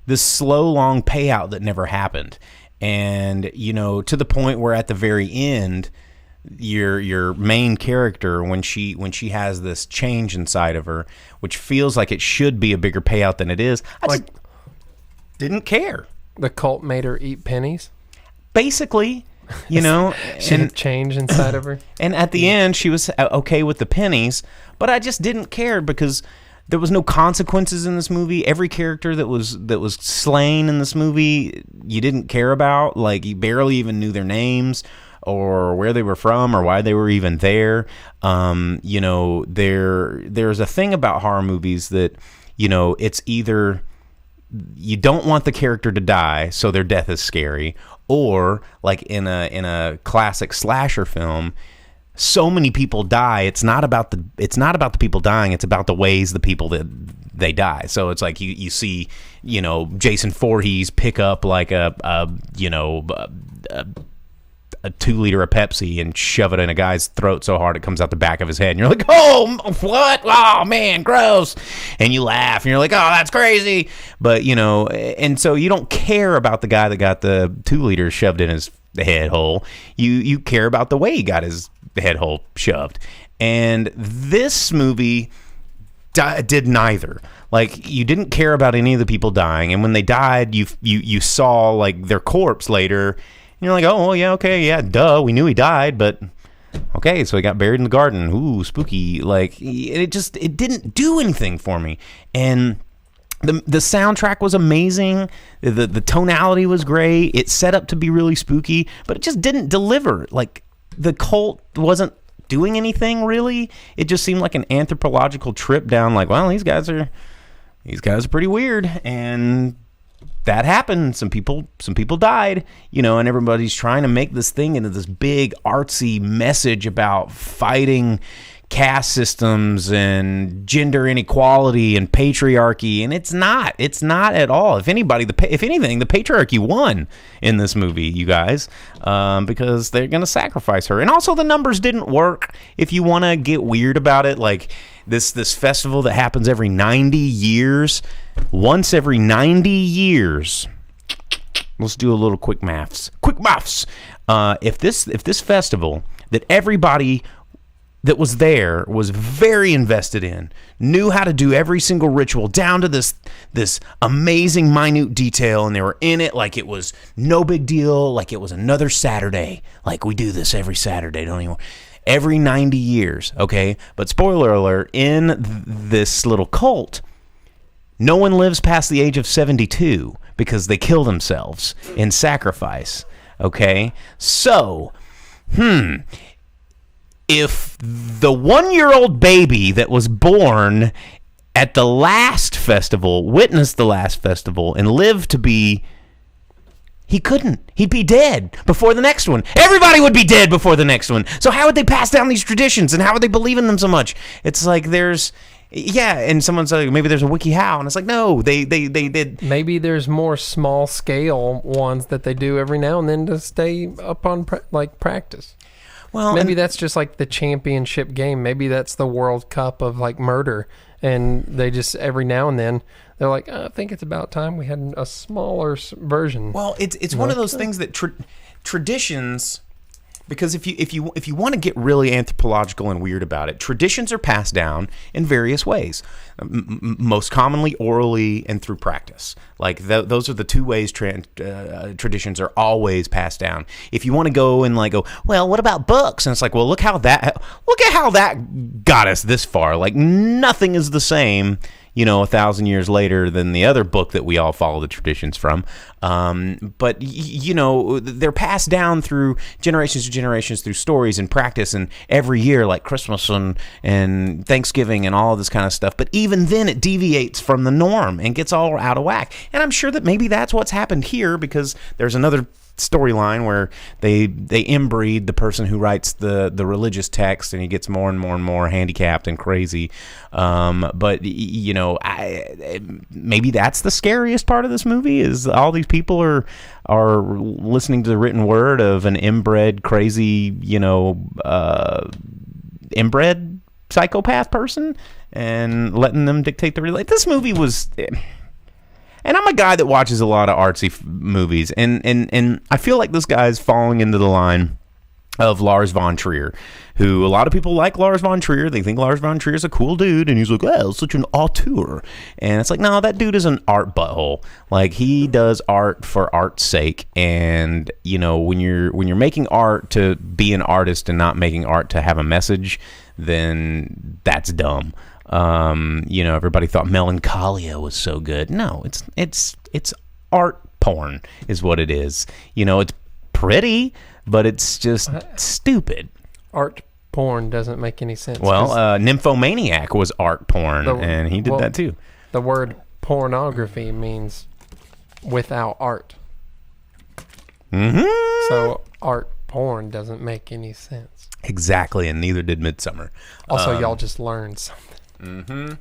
this slow, long payout that never happened, and to the point where at the very end, your main character, when she has this change inside of her, which feels like it should be a bigger payout than it is, I just didn't care. The cult made her eat pennies, basically. She had change inside of her. And at the end, she was okay with the pennies, but I just didn't care, because there was no consequences in this movie. Every character that was slain in this movie, you didn't care about. Like, you barely even knew their names or where they were from or why they were even there. There's a thing about horror movies that, it's either you don't want the character to die, so their death is scary, or like in a classic slasher film, so many people die. It's not about the people dying. It's about the ways the people that they die. So it's like you see, Jason Voorhees pick up like a 2-liter of Pepsi and shove it in a guy's throat so hard it comes out the back of his head. And you're like, oh, what? Oh, man, gross. And you laugh and you're like, oh, that's crazy. But, and so you don't care about the guy that got the 2 liters shoved in his head hole. You care about the way he got his head hole shoved. And this movie did neither. Like, you didn't care about any of the people dying. And when they died, you saw like their corpse later. And you're like, oh, well, yeah, okay, yeah, duh, we knew he died, but Okay, so he got buried in the garden. Ooh, spooky. Like, it didn't do anything for me. And the soundtrack was amazing. The tonality was great. It set up to be really spooky, but it just didn't deliver. Like, the cult wasn't doing anything really. It just seemed like an anthropological trip down, like, well, these guys are pretty weird, and that happened. Some people died, and everybody's trying to make this thing into this big artsy message about fighting caste systems and gender inequality and patriarchy, and it's not at all. If anything, the patriarchy won in this movie, you guys, because they're gonna sacrifice her. And also the numbers didn't work. If you want to get weird about it, like this festival that happens every 90 years, once every 90 years, let's do a little quick maths. If this festival that everybody that was there was very invested in, knew how to do every single ritual down to this amazing minute detail, and they were in it like it was no big deal, like it was another Saturday, like we do this every Saturday, don't even every 90 years, okay? But spoiler alert, in this little cult, no one lives past the age of 72 because they kill themselves in sacrifice, okay? So, if the 1-year-old baby that was born at the last festival witnessed the last festival and lived to be, he couldn't. He'd be dead before the next one. Everybody would be dead before the next one. So how would they pass down these traditions, and how would they believe in them so much? It's like and someone's like, maybe there's a WikiHow, and it's like, no, they did. Maybe there's more small scale ones that they do every now and then to stay up on practice. Well, maybe that's just like the championship game. Maybe that's the World Cup of like murder, and they just every now and then they're like, I think it's about time we had a smaller version. Well, it's one of those things that traditions. Because if you want to get really anthropological and weird about it, traditions are passed down in various ways, most commonly orally and through practice. Like those are the two ways traditions are always passed down. If you want to go and like go, well, what about books? And it's like, well, look at how that got us this far. Like nothing is the same, 1,000 years later than the other book that we all follow the traditions from. But they're passed down through generations to generations through stories and practice, and every year, like Christmas and Thanksgiving and all of this kind of stuff. But even then, it deviates from the norm and gets all out of whack. And I'm sure that maybe that's what's happened here, because there's another storyline where they inbreed the person who writes the religious text, and he gets more and more and more handicapped and crazy. But maybe that's the scariest part of this movie, is all these people are listening to the written word of an inbred crazy inbred psychopath person and letting them dictate the religion. This movie was. And I'm a guy that watches a lot of artsy movies, and I feel like this guy's falling into the line of Lars von Trier, who a lot of people like Lars von Trier. They think Lars von Trier is a cool dude, and he's like, oh, such an auteur. And it's like, no, that dude is an art butthole. Like, he does art for art's sake, and when you're making art to be an artist and not making art to have a message, then that's dumb. Everybody thought Melancholia was so good. No, it's art porn is what it is. It's pretty, but it's just stupid. Art porn doesn't make any sense. Well, Nymphomaniac was art porn, and he did that too. The word pornography means without art. Mm-hmm. So art porn doesn't make any sense. Exactly, and neither did Midsommar. Also, y'all just learned something. Mm-hmm.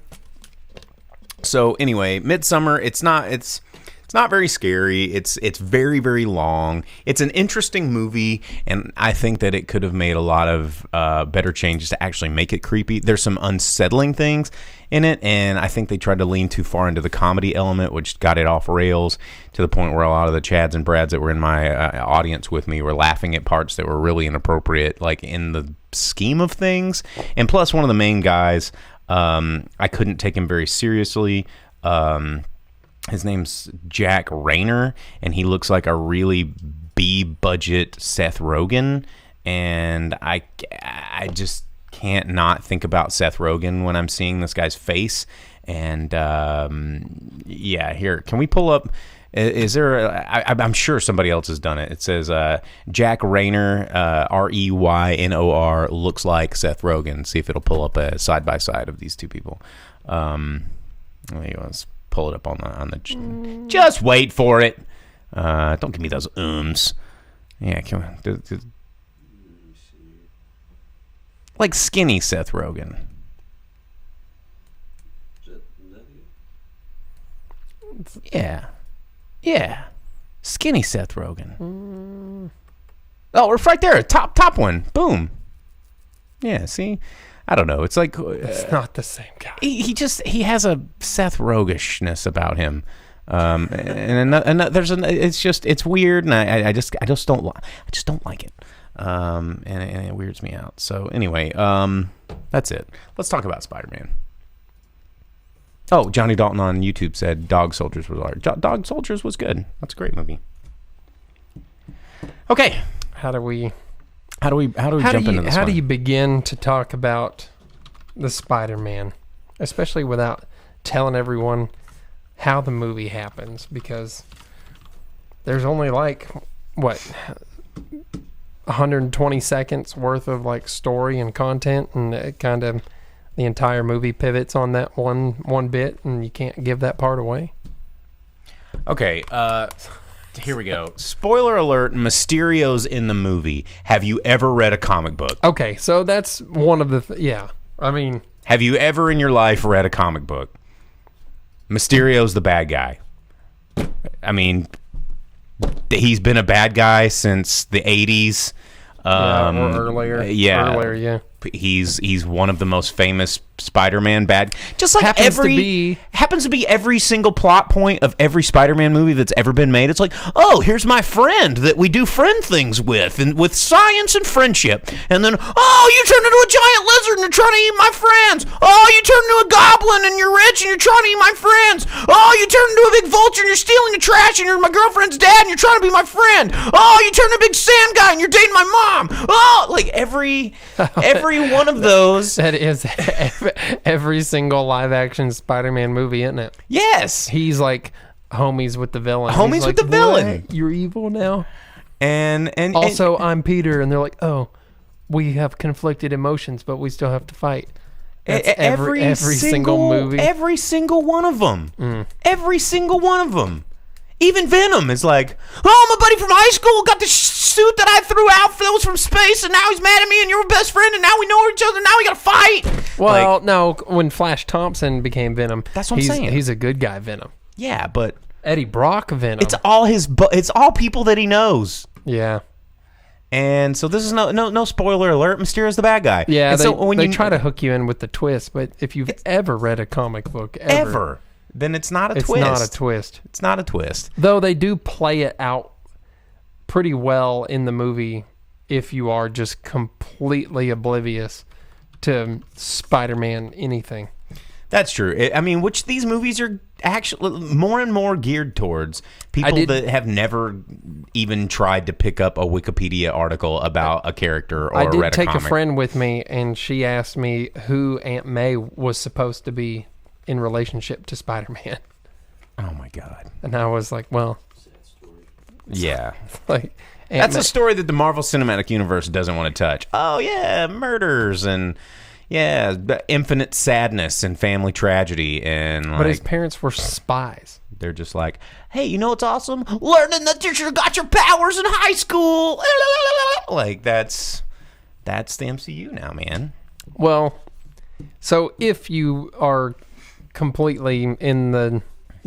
So anyway, Midsommar, it's not very scary. It's very, very long. It's an interesting movie, and I think that it could have made a lot of better changes to actually make it creepy. There's some unsettling things in it, and I think they tried to lean too far into the comedy element, which got it off rails to the point where a lot of the Chads and Brads that were in my audience with me were laughing at parts that were really inappropriate, like in the scheme of things. And plus, one of the main guys, I couldn't take him very seriously. His name's Jack Rayner, and he looks like a really B-budget Seth Rogen. and I just can't not think about Seth Rogen when I'm seeing this guy's face. And yeah, here, can we pull up? Is there? I'm sure somebody else has done it. It says Jack Reynor, Reynor, looks like Seth Rogen. See if it'll pull up a side by side of these two people. Let's pull it up on the. Just wait for it. Don't give me those ums. Yeah, can we, like skinny Seth Rogen. Yeah. Yeah. Skinny Seth Rogen. Oh, it's right there. Top one. Boom. Yeah, see? I don't know. It's like... It's not the same guy. He has a Seth Rogishness about him. And it's weird, and I just don't like it. And it weirds me out. So anyway, that's it. Let's talk about Spider-Man. Oh, Johnny Dalton on YouTube said Dog Soldiers was art. Dog Soldiers was good. That's a great movie. Okay, How do we jump into this? How one? do you begin to talk about the Spider-Man, especially without telling everyone how the movie happens? Because there's only like 120 seconds worth of like story and content, and it kind of the entire movie pivots on that one bit, and you can't give that part away. Okay, here we go. Spoiler alert, Mysterio's in the movie. Have you ever read a comic book? Okay, so that's one of the... yeah, I mean... Have you ever in your life read a comic book? Mysterio's the bad guy. I mean, he's been a bad guy since the 80s. Or earlier. Yeah. Earlier, yeah. He's one of the most famous Spider-Man bad. Just like happens to be every single plot point of every Spider-Man movie that's ever been made. It's like, oh, here's my friend that we do friend things with, and with science and friendship. And then, oh, you turned into a giant lizard and you're trying to eat my friends. Oh, you turned into a goblin and you're rich and you're trying to eat my friends. Oh, you turned into a big vulture and you're stealing the trash and you're my girlfriend's dad and you're trying to be my friend. Oh, you turned into a big sand guy and you're dating my mom. Oh, like every one of those. That is every single live-action Spider-Man movie, isn't it? Yes. He's like homies with the villain. Homies He's with like, the villain. "What? You're evil now?" And Also, I'm Peter, and they're like, "Oh, we have conflicted emotions, but we still have to fight." That's every single movie. Every single one of them. Every single one of them. Even Venom is like, oh, my buddy from high school got this suit that I threw out that was from space, and now he's mad at me, and you're my best friend, and now we know each other, now we gotta fight. Well, like, no, when Flash Thompson became Venom, that's what I'm saying. He's a good guy Venom. Yeah, but Eddie Brock Venom. It's all people that he knows. Yeah. And so this is no spoiler alert. Mysterio's the bad guy. Yeah, and they, so when they you try to hook you in with the twist, but if you've ever read a comic book, ever, then it's not a it's twist. It's not a twist. It's not a twist. Though they do play it out pretty well in the movie if you are just completely oblivious to Spider-Man anything. That's true. I mean, which these movies are actually more and more geared towards people that have never even tried to pick up a Wikipedia article about a character or read a comic. I did take a friend with me, and she asked me who Aunt May was supposed to be in relationship to Spider-Man. Oh, my God. And I was like, well... Yeah. Like... That's a story that the Marvel Cinematic Universe doesn't want to touch. Oh, yeah, murders and... Yeah, infinite sadness and family tragedy, and like, but his parents were spies. They're just like, hey, you know what's awesome? Learning that you got your powers in high school. Like that's the MCU now, man. Well, so if you are completely in the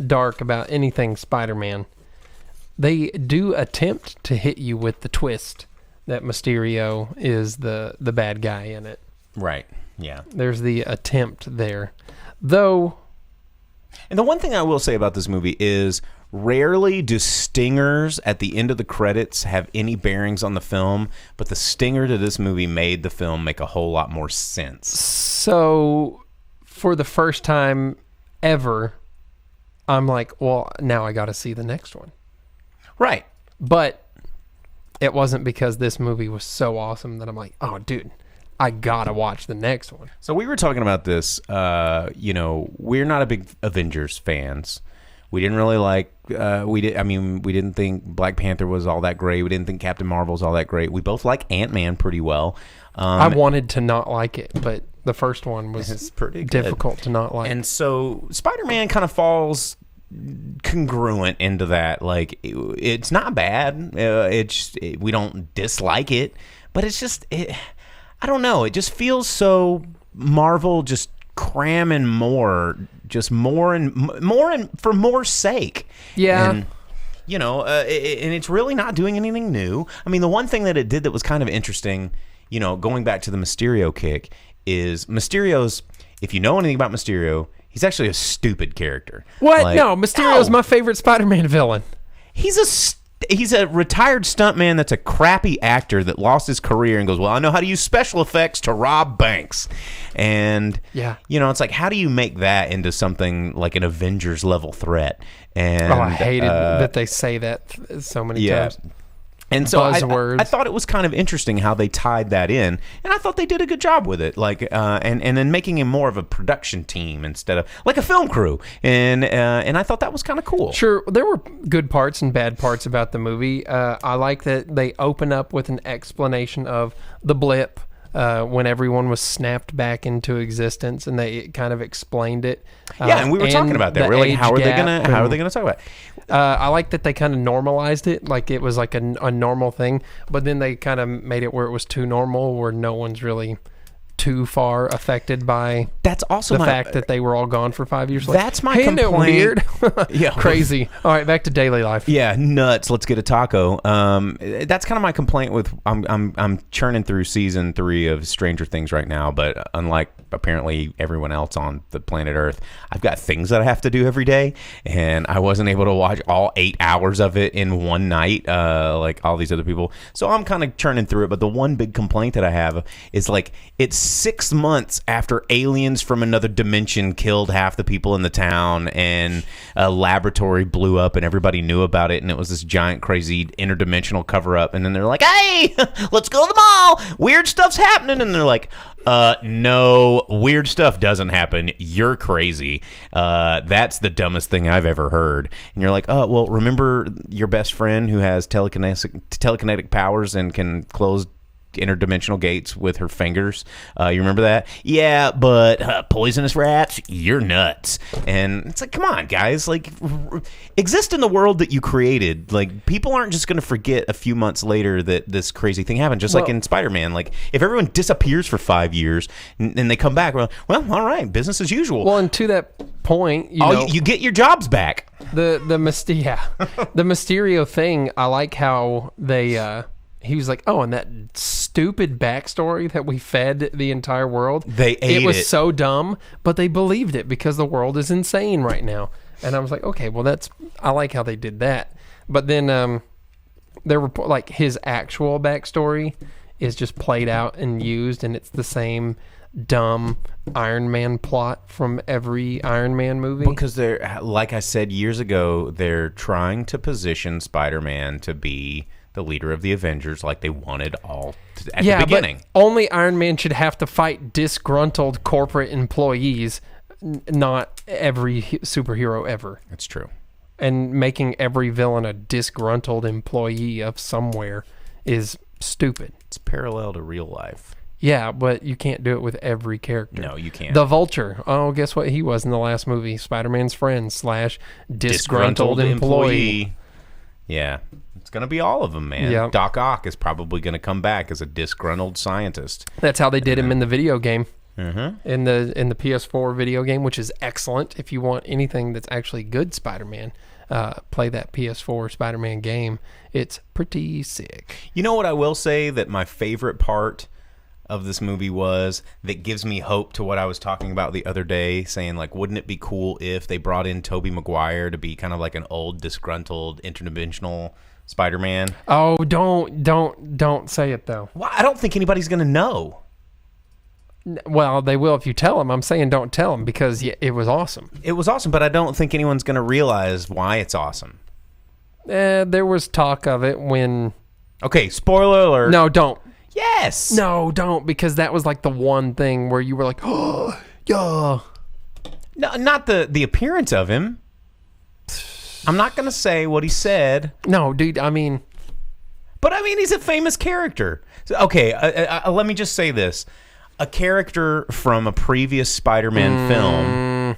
dark about anything Spider-Man, they do attempt to hit you with the twist that Mysterio is the bad guy in it. Right. Yeah. There's the attempt there. Though... And the one thing I will say about this movie is rarely do stingers at the end of the credits have any bearings on the film, but the stinger to this movie made the film make a whole lot more sense. So, for the first time ever, I'm like, well, now I got to see the next one. Right. But it wasn't because this movie was so awesome that I'm like, oh, dude, I gotta watch the next one. So we were talking about this. We're not a big Avengers fans. We didn't really like. We didn't think Black Panther was all that great. We didn't think Captain Marvel was all that great. We both like Ant-Man pretty well. I wanted to not like it, but the first one was pretty good. difficult to not like. And so Spider-Man kind of falls congruent into that. Like it's not bad. We don't dislike it, but it's just I don't know. It just feels so Marvel just cramming more and for more sake. Yeah. And, and it's really not doing anything new. I mean, the one thing that it did that was kind of interesting, going back to the Mysterio kick, is Mysterio's, if you know anything about Mysterio, he's actually a stupid character. What? No, Mysterio's my favorite Spider-Man villain. He's a retired stuntman that's a crappy actor that lost his career and goes, well, I know how to use special effects to rob banks. And, it's like, how do you make that into something like an Avengers level threat? And I hated that they say that so many times. And so I thought it was kind of interesting how they tied that in, and I thought they did a good job with it. Like, and then making him more of a production team instead of like a film crew, and I thought that was kind of cool. Sure, there were good parts and bad parts about the movie. I like that they open up with an explanation of the blip when everyone was snapped back into existence, and they kind of explained it. And we were talking about that. We're like, how are they gonna talk about it? I like that they kind of normalized it, like it was like a normal thing, but then they kind of made it where it was too normal, where no one's really too far affected by that's also the fact that they were all gone for 5 years. That's my complaint. Isn't it weird? Yeah, crazy. All right, back to daily life. Yeah, nuts. Let's get a taco. That's kind of my complaint with. I'm churning through season 3 of Stranger Things right now, but unlike apparently everyone else on the planet Earth, I've got things that I have to do every day, and I wasn't able to watch all 8 hours of it in one night, like all these other people. So I'm kind of churning through it. But the one big complaint that I have is like it's 6 months after aliens from another dimension killed half the people in the town, and a laboratory blew up, and everybody knew about it, and it was this giant, crazy interdimensional cover-up. And then they're like, "Hey, let's go to the mall. Weird stuff's happening." And they're like, "No, weird stuff doesn't happen. You're crazy. That's the dumbest thing I've ever heard." And you're like, "Oh, well, remember your best friend who has telekinetic powers and can close interdimensional gates with her fingers? You remember that?" "Yeah, but poisonous rats? You're nuts." And it's like, come on, guys. Like, exist in the world that you created. Like, people aren't just going to forget a few months later that this crazy thing happened. Just like in Spider-Man. Like, if everyone disappears for 5 years and they come back, well, all right, business as usual. Well, and to that point, you get your jobs back. The Mysterio thing, I like how they... he was like, "Oh, and that stupid backstory that we fed the entire world, they ate it. It was so dumb, but they believed it because the world is insane right now." And I was like, "Okay, well, I like how they did that." But then there were like his actual backstory is just played out and used, and it's the same dumb Iron Man plot from every Iron Man movie. Because they're, like I said years ago, they're trying to position Spider-Man to be the leader of the Avengers, like they wanted at the beginning. But only Iron Man should have to fight disgruntled corporate employees, not every superhero ever. That's true. And making every villain a disgruntled employee of somewhere is stupid. It's parallel to real life. Yeah, but you can't do it with every character. No, you can't. The Vulture. Oh, guess what he was in the last movie? Spider-Man's friend / disgruntled employee. Yeah. It's going to be all of them, man. Yep. Doc Ock is probably going to come back as a disgruntled scientist. That's how they did him in the video game. Mm-hmm. In the PS4 video game, which is excellent. If you want anything that's actually good Spider-Man, play that PS4 Spider-Man game. It's pretty sick. You know what I will say that my favorite part of this movie was, that gives me hope to what I was talking about the other day, saying like, wouldn't it be cool if they brought in Tobey Maguire to be kind of like an old disgruntled interdimensional Spider-Man? Oh, don't say it though. Well, I don't think anybody's gonna know. Well, they will if you tell them. I'm saying don't tell them, because it was awesome. It was awesome, but I don't think anyone's gonna realize why it's awesome. There was talk of it when Okay, spoiler alert. No, don't. Yes. No, don't, because that was like the one thing where you were like, oh, yeah. No, not the appearance of him. I'm not going to say what he said. No, dude, I mean... But, I mean, he's a famous character. So, okay, let me just say this. A character from a previous Spider-Man film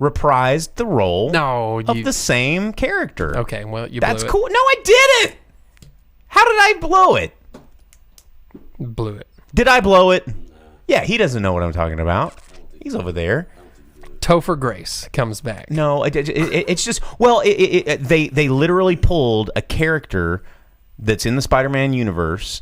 reprised the role of the same character. Okay, well, you That's blew it. cool. No, I didn't. How did I blow it? Blew it. Did I blow it? Yeah, he doesn't know what I'm talking about. He's over there. Topher Grace comes back. No, it's just, well, they literally pulled a character that's in the Spider-Man universe,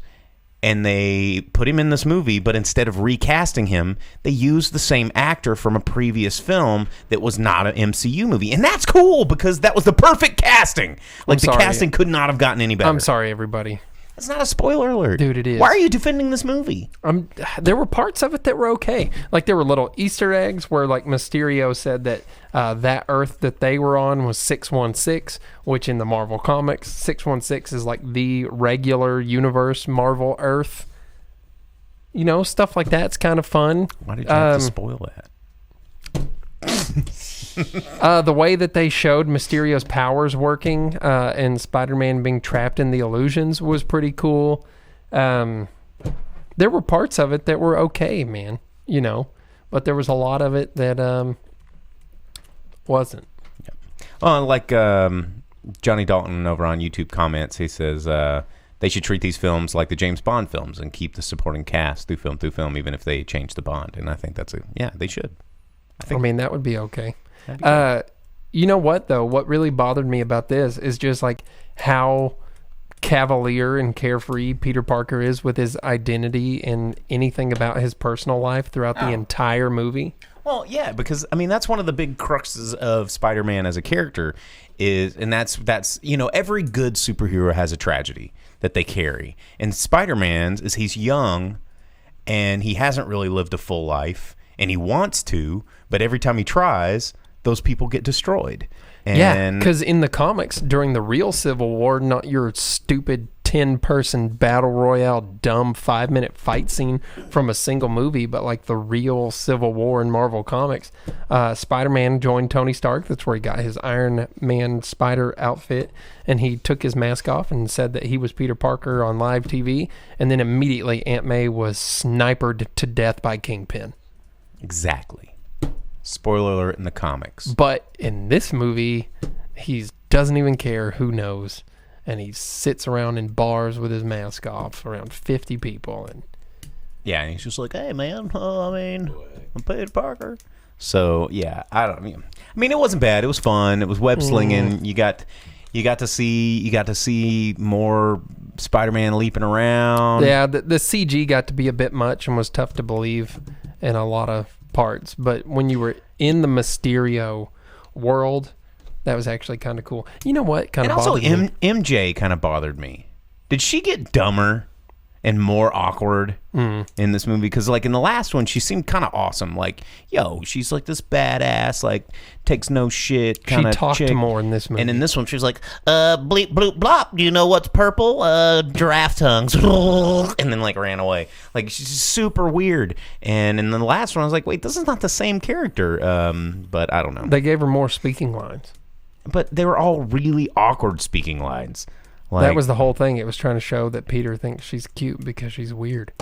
and they put him in this movie, but instead of recasting him, they used the same actor from a previous film that was not an MCU movie. And that's cool, because that was the perfect casting. Like, the casting could not have gotten any better. I'm sorry, everybody. It's not a spoiler alert. Dude, it is. Why are you defending this movie? There were parts of it that were okay. Like, there were little Easter eggs where, like, Mysterio said that that Earth that they were on was 616, which in the Marvel Comics, 616 is like the regular universe Marvel Earth. You know, stuff like that's kind of fun. Why did you have to spoil that? The way that they showed Mysterio's powers working and Spider-Man being trapped in the illusions was pretty cool. There were parts of it that were okay, man, you know, but there was a lot of it that wasn't. Oh, like Johnny Dalton over on YouTube comments, he says they should treat these films like the James Bond films and keep the supporting cast through film, even if they change the Bond. And I think they should. I mean, that would be okay. You know what, though? What really bothered me about this is just like how cavalier and carefree Peter Parker is with his identity and anything about his personal life throughout the entire movie. Well, yeah, because I mean that's one of the big cruxes of Spider-Man as a character that's you know, every good superhero has a tragedy that they carry. And Spider-Man's is he's young and he hasn't really lived a full life and he wants to, but every time he tries, those people get destroyed. And yeah, because in the comics, during the real Civil War, not your stupid 10-person battle royale, dumb 5-minute fight scene from a single movie, but like the real Civil War in Marvel Comics, Spider-Man joined Tony Stark. That's where he got his Iron Man spider outfit, and he took his mask off and said that he was Peter Parker on live TV, and then immediately Aunt May was snipered to death by Kingpin. Exactly. Spoiler alert in the comics. But in this movie, he doesn't even care who knows. And he sits around in bars with his mask off, around 50 people. And yeah, and he's just like, hey, man, I'm Peter Parker. So, yeah, I mean, it wasn't bad. It was fun. It was web slinging. You got to see more Spider-Man leaping around. Yeah, the CG got to be a bit much and was tough to believe in a lot of parts, but when you were in the Mysterio world, that was actually kind of cool. You know what kind of bothered me? And also MJ kind of bothered me. Did she get dumber and more awkward in this movie? Because like in the last one, she seemed kind of awesome. Like, yo, she's like this badass, like takes no shit kind of chick. She talked more in this movie. And in this one, she's like, bleep, bloop, blop. Do you know what's purple? Giraffe tongues. And then like ran away. Like she's super weird. And in the last one, I was like, wait, this is not the same character. But I don't know. They gave her more speaking lines. But they were all really awkward speaking lines. Like, that was the whole thing. It was trying to show that Peter thinks she's cute because she's weird.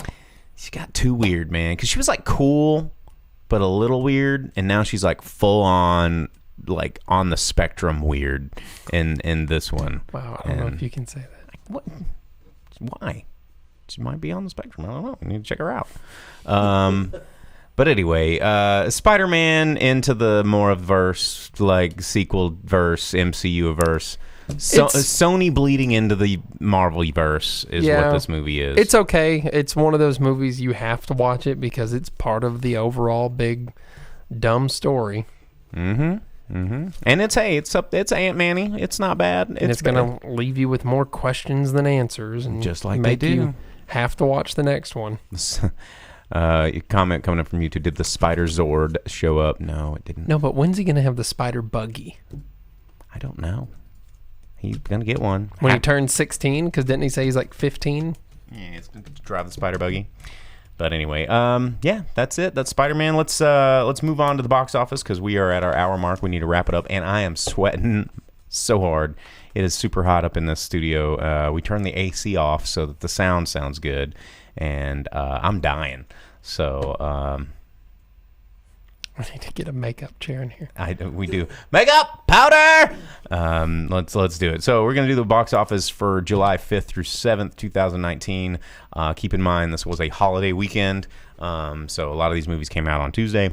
She got too weird, man. Because she was like cool, but a little weird, and now she's like full on, like on the spectrum weird. In this one, wow, I don't know if you can say that. What? Why? She might be on the spectrum. I don't know. I need to check her out. But anyway, Spider-Man into the more of verse, like sequel verse, MCU verse. Sony bleeding into the Marvel verse is what this movie is. It's okay. It's one of those movies you have to watch it because it's part of the overall big dumb story. And it's Ant-Man-y. It's not bad. It's going to leave you with more questions than answers, and just like make they do. You have to watch the next one. Comment coming up from YouTube. Did the Spider Zord show up? No, it didn't. No, but when's he going to have the spider buggy? I don't know. He's going to get one. When he turns 16, because didn't he say he's like 15? Yeah, it's going to drive the spider buggy. But anyway, yeah, that's it. That's Spider-Man. Let's move on to the box office because we are at our hour mark. We need to wrap it up, and I am sweating so hard. It is super hot up in this studio. We turned the AC off so that the sound sounds good, and I'm dying. So I need to get a makeup chair in here. we do makeup powder. Let's do it. So we're gonna do the box office for July 5th through 7th, 2019. Keep in mind this was a holiday weekend, so a lot of these movies came out on Tuesday.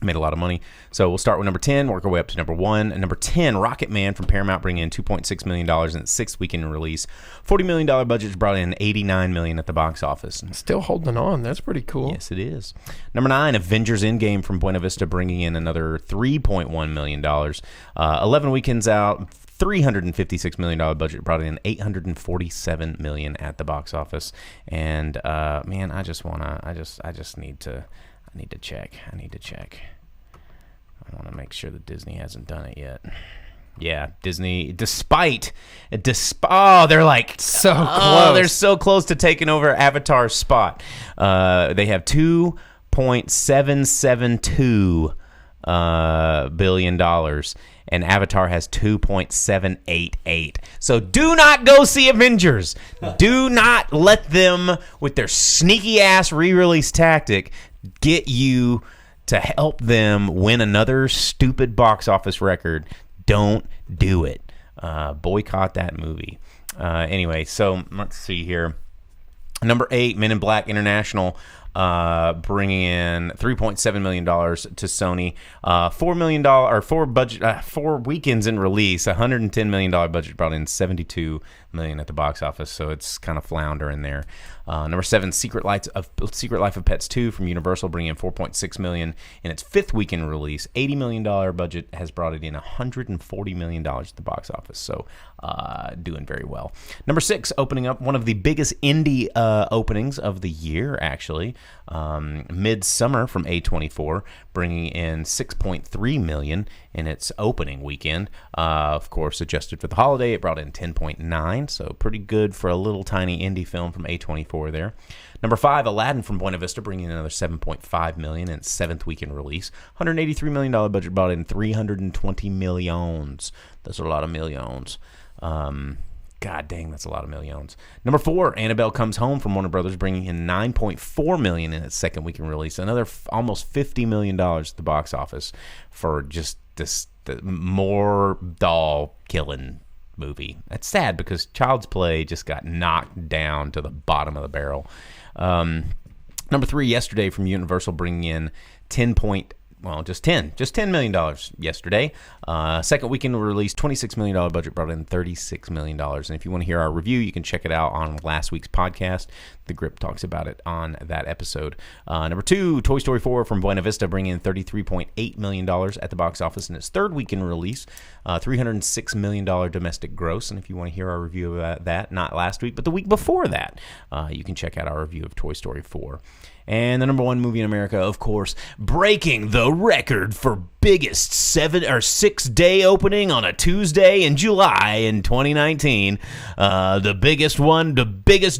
Made a lot of money. So we'll start with number 10, work our way up to number 1. And number 10, Rocket Man from Paramount, bringing in $2.6 million in its sixth weekend release. $40 million budget brought in $89 million at the box office. Still holding on. That's pretty cool. Yes, it is. Number 9, Avengers Endgame from Buena Vista, bringing in another $3.1 million. 11 weekends out, $356 million budget brought in $847 million at the box office. And man, I need to check. I want to make sure that Disney hasn't done it yet. Yeah, Disney, despite, they're like so close. They're so close to taking over Avatar's spot. They have $2.772 billion, and Avatar has 2.788. So do not go see Avengers. Do not let them, with their sneaky ass re-release tactic, get you to help them win another stupid box office record. Don't do it. Boycott that movie. Anyway, so let's see here. Number 8, Men in Black International, bringing in $3.7 million to Sony. $4 million or 4 weekends in release. $110 million budget brought in $72 million at the box office. So it's kind of floundering there. Number 7, Secret Life of Pets 2 from Universal, bringing in $4.6 million in its fifth weekend release. $80 million budget has brought it in $140 million at the box office. So doing very well. Number 6, opening up one of the biggest indie openings of the year, actually. Midsommar from A24, bringing in $6.3 million in its opening weekend. Of course, adjusted for the holiday, it brought in $10.9, so pretty good for a little tiny indie film from A24 there. Number 5, Aladdin from Buena Vista, bringing in another $7.5 million in its seventh weekend release. $183 million budget brought in $320 million. That's a lot of millions. God dang, that's a lot of millions. Number 4, Annabelle Comes Home from Warner Brothers, bringing in $9.4 million in its second weekend release. Another almost $50 million at the box office for just this more doll killing movie. That's sad because Child's Play just got knocked down to the bottom of the barrel. Number 3, Yesterday from Universal, bringing in $10 million yesterday. Second weekend release, $26 million budget brought in $36 million. And if you want to hear our review, you can check it out on last week's podcast. The Grip talks about it on that episode. Number 2, Toy Story 4 from Buena Vista, bringing in $33.8 million at the box office in its third weekend release. $306 million domestic gross. And if you want to hear our review of that, not last week, but the week before that, you can check out our review of Toy Story 4. And the number 1 movie in America, of course, breaking the record for biggest 6-day opening on a Tuesday in July in 2019. The biggest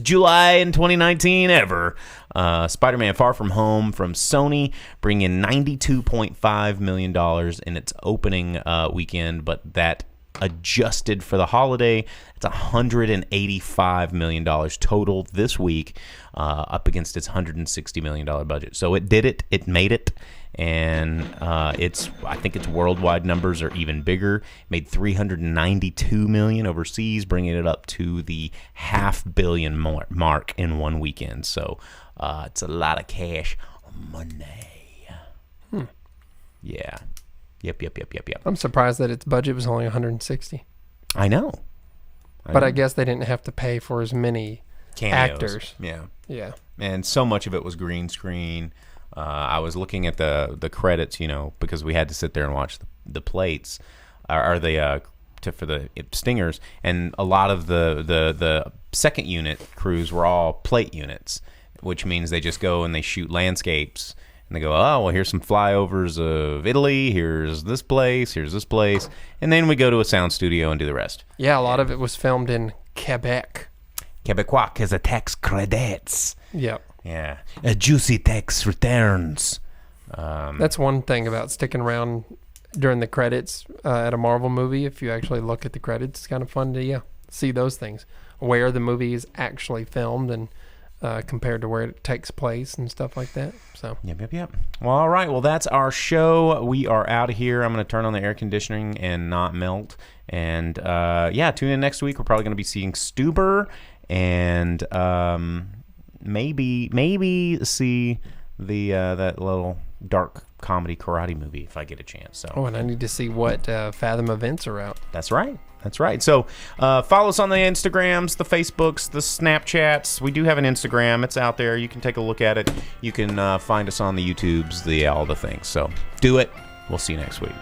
July in 2019 ever. Spider-Man Far From Home from Sony, bringing in $92.5 million in its opening weekend, but that adjusted for the holiday, it's $185 million total this week, up against its $160 million budget. So it did it. It made it. And I think its worldwide numbers are even bigger. Made $392 million overseas, bringing it up to the $500 million mark in one weekend. So it's a lot of cash money. Yeah. Yep. I'm surprised that its budget was only 160. I know. But I guess they didn't have to pay for as many cameos. Actors. Yeah. And so much of it was green screen. I was looking at the credits, because we had to sit there and watch the plates, for the stingers, and a lot of the second unit crews were all plate units, which means they just go and they shoot landscapes. And they go, oh, well, here's some flyovers of Italy. Here's this place. Here's this place. And then we go to a sound studio and do the rest. Yeah, a lot of it was filmed in Quebec. Quebecois is a tax credits. Yep. Yeah. A juicy tax returns. That's one thing about sticking around during the credits at a Marvel movie. If you actually look at the credits, it's kind of fun to see those things, where the movie is actually filmed and compared to where it takes place and stuff like that. So Yep. Well, all right. Well, that's our show. We are out of here. I'm going to turn on the air conditioning and not melt. And tune in next week. We're probably going to be seeing Stuber and maybe see the that little dark comedy karate movie if I get a chance. So. Oh, and I need to see what Fathom events are out. That's right. So follow us on the Instagrams, the Facebooks, the Snapchats. We do have an Instagram. It's out there. You can take a look at it. You can find us on the YouTubes, all the things. So do it. We'll see you next week.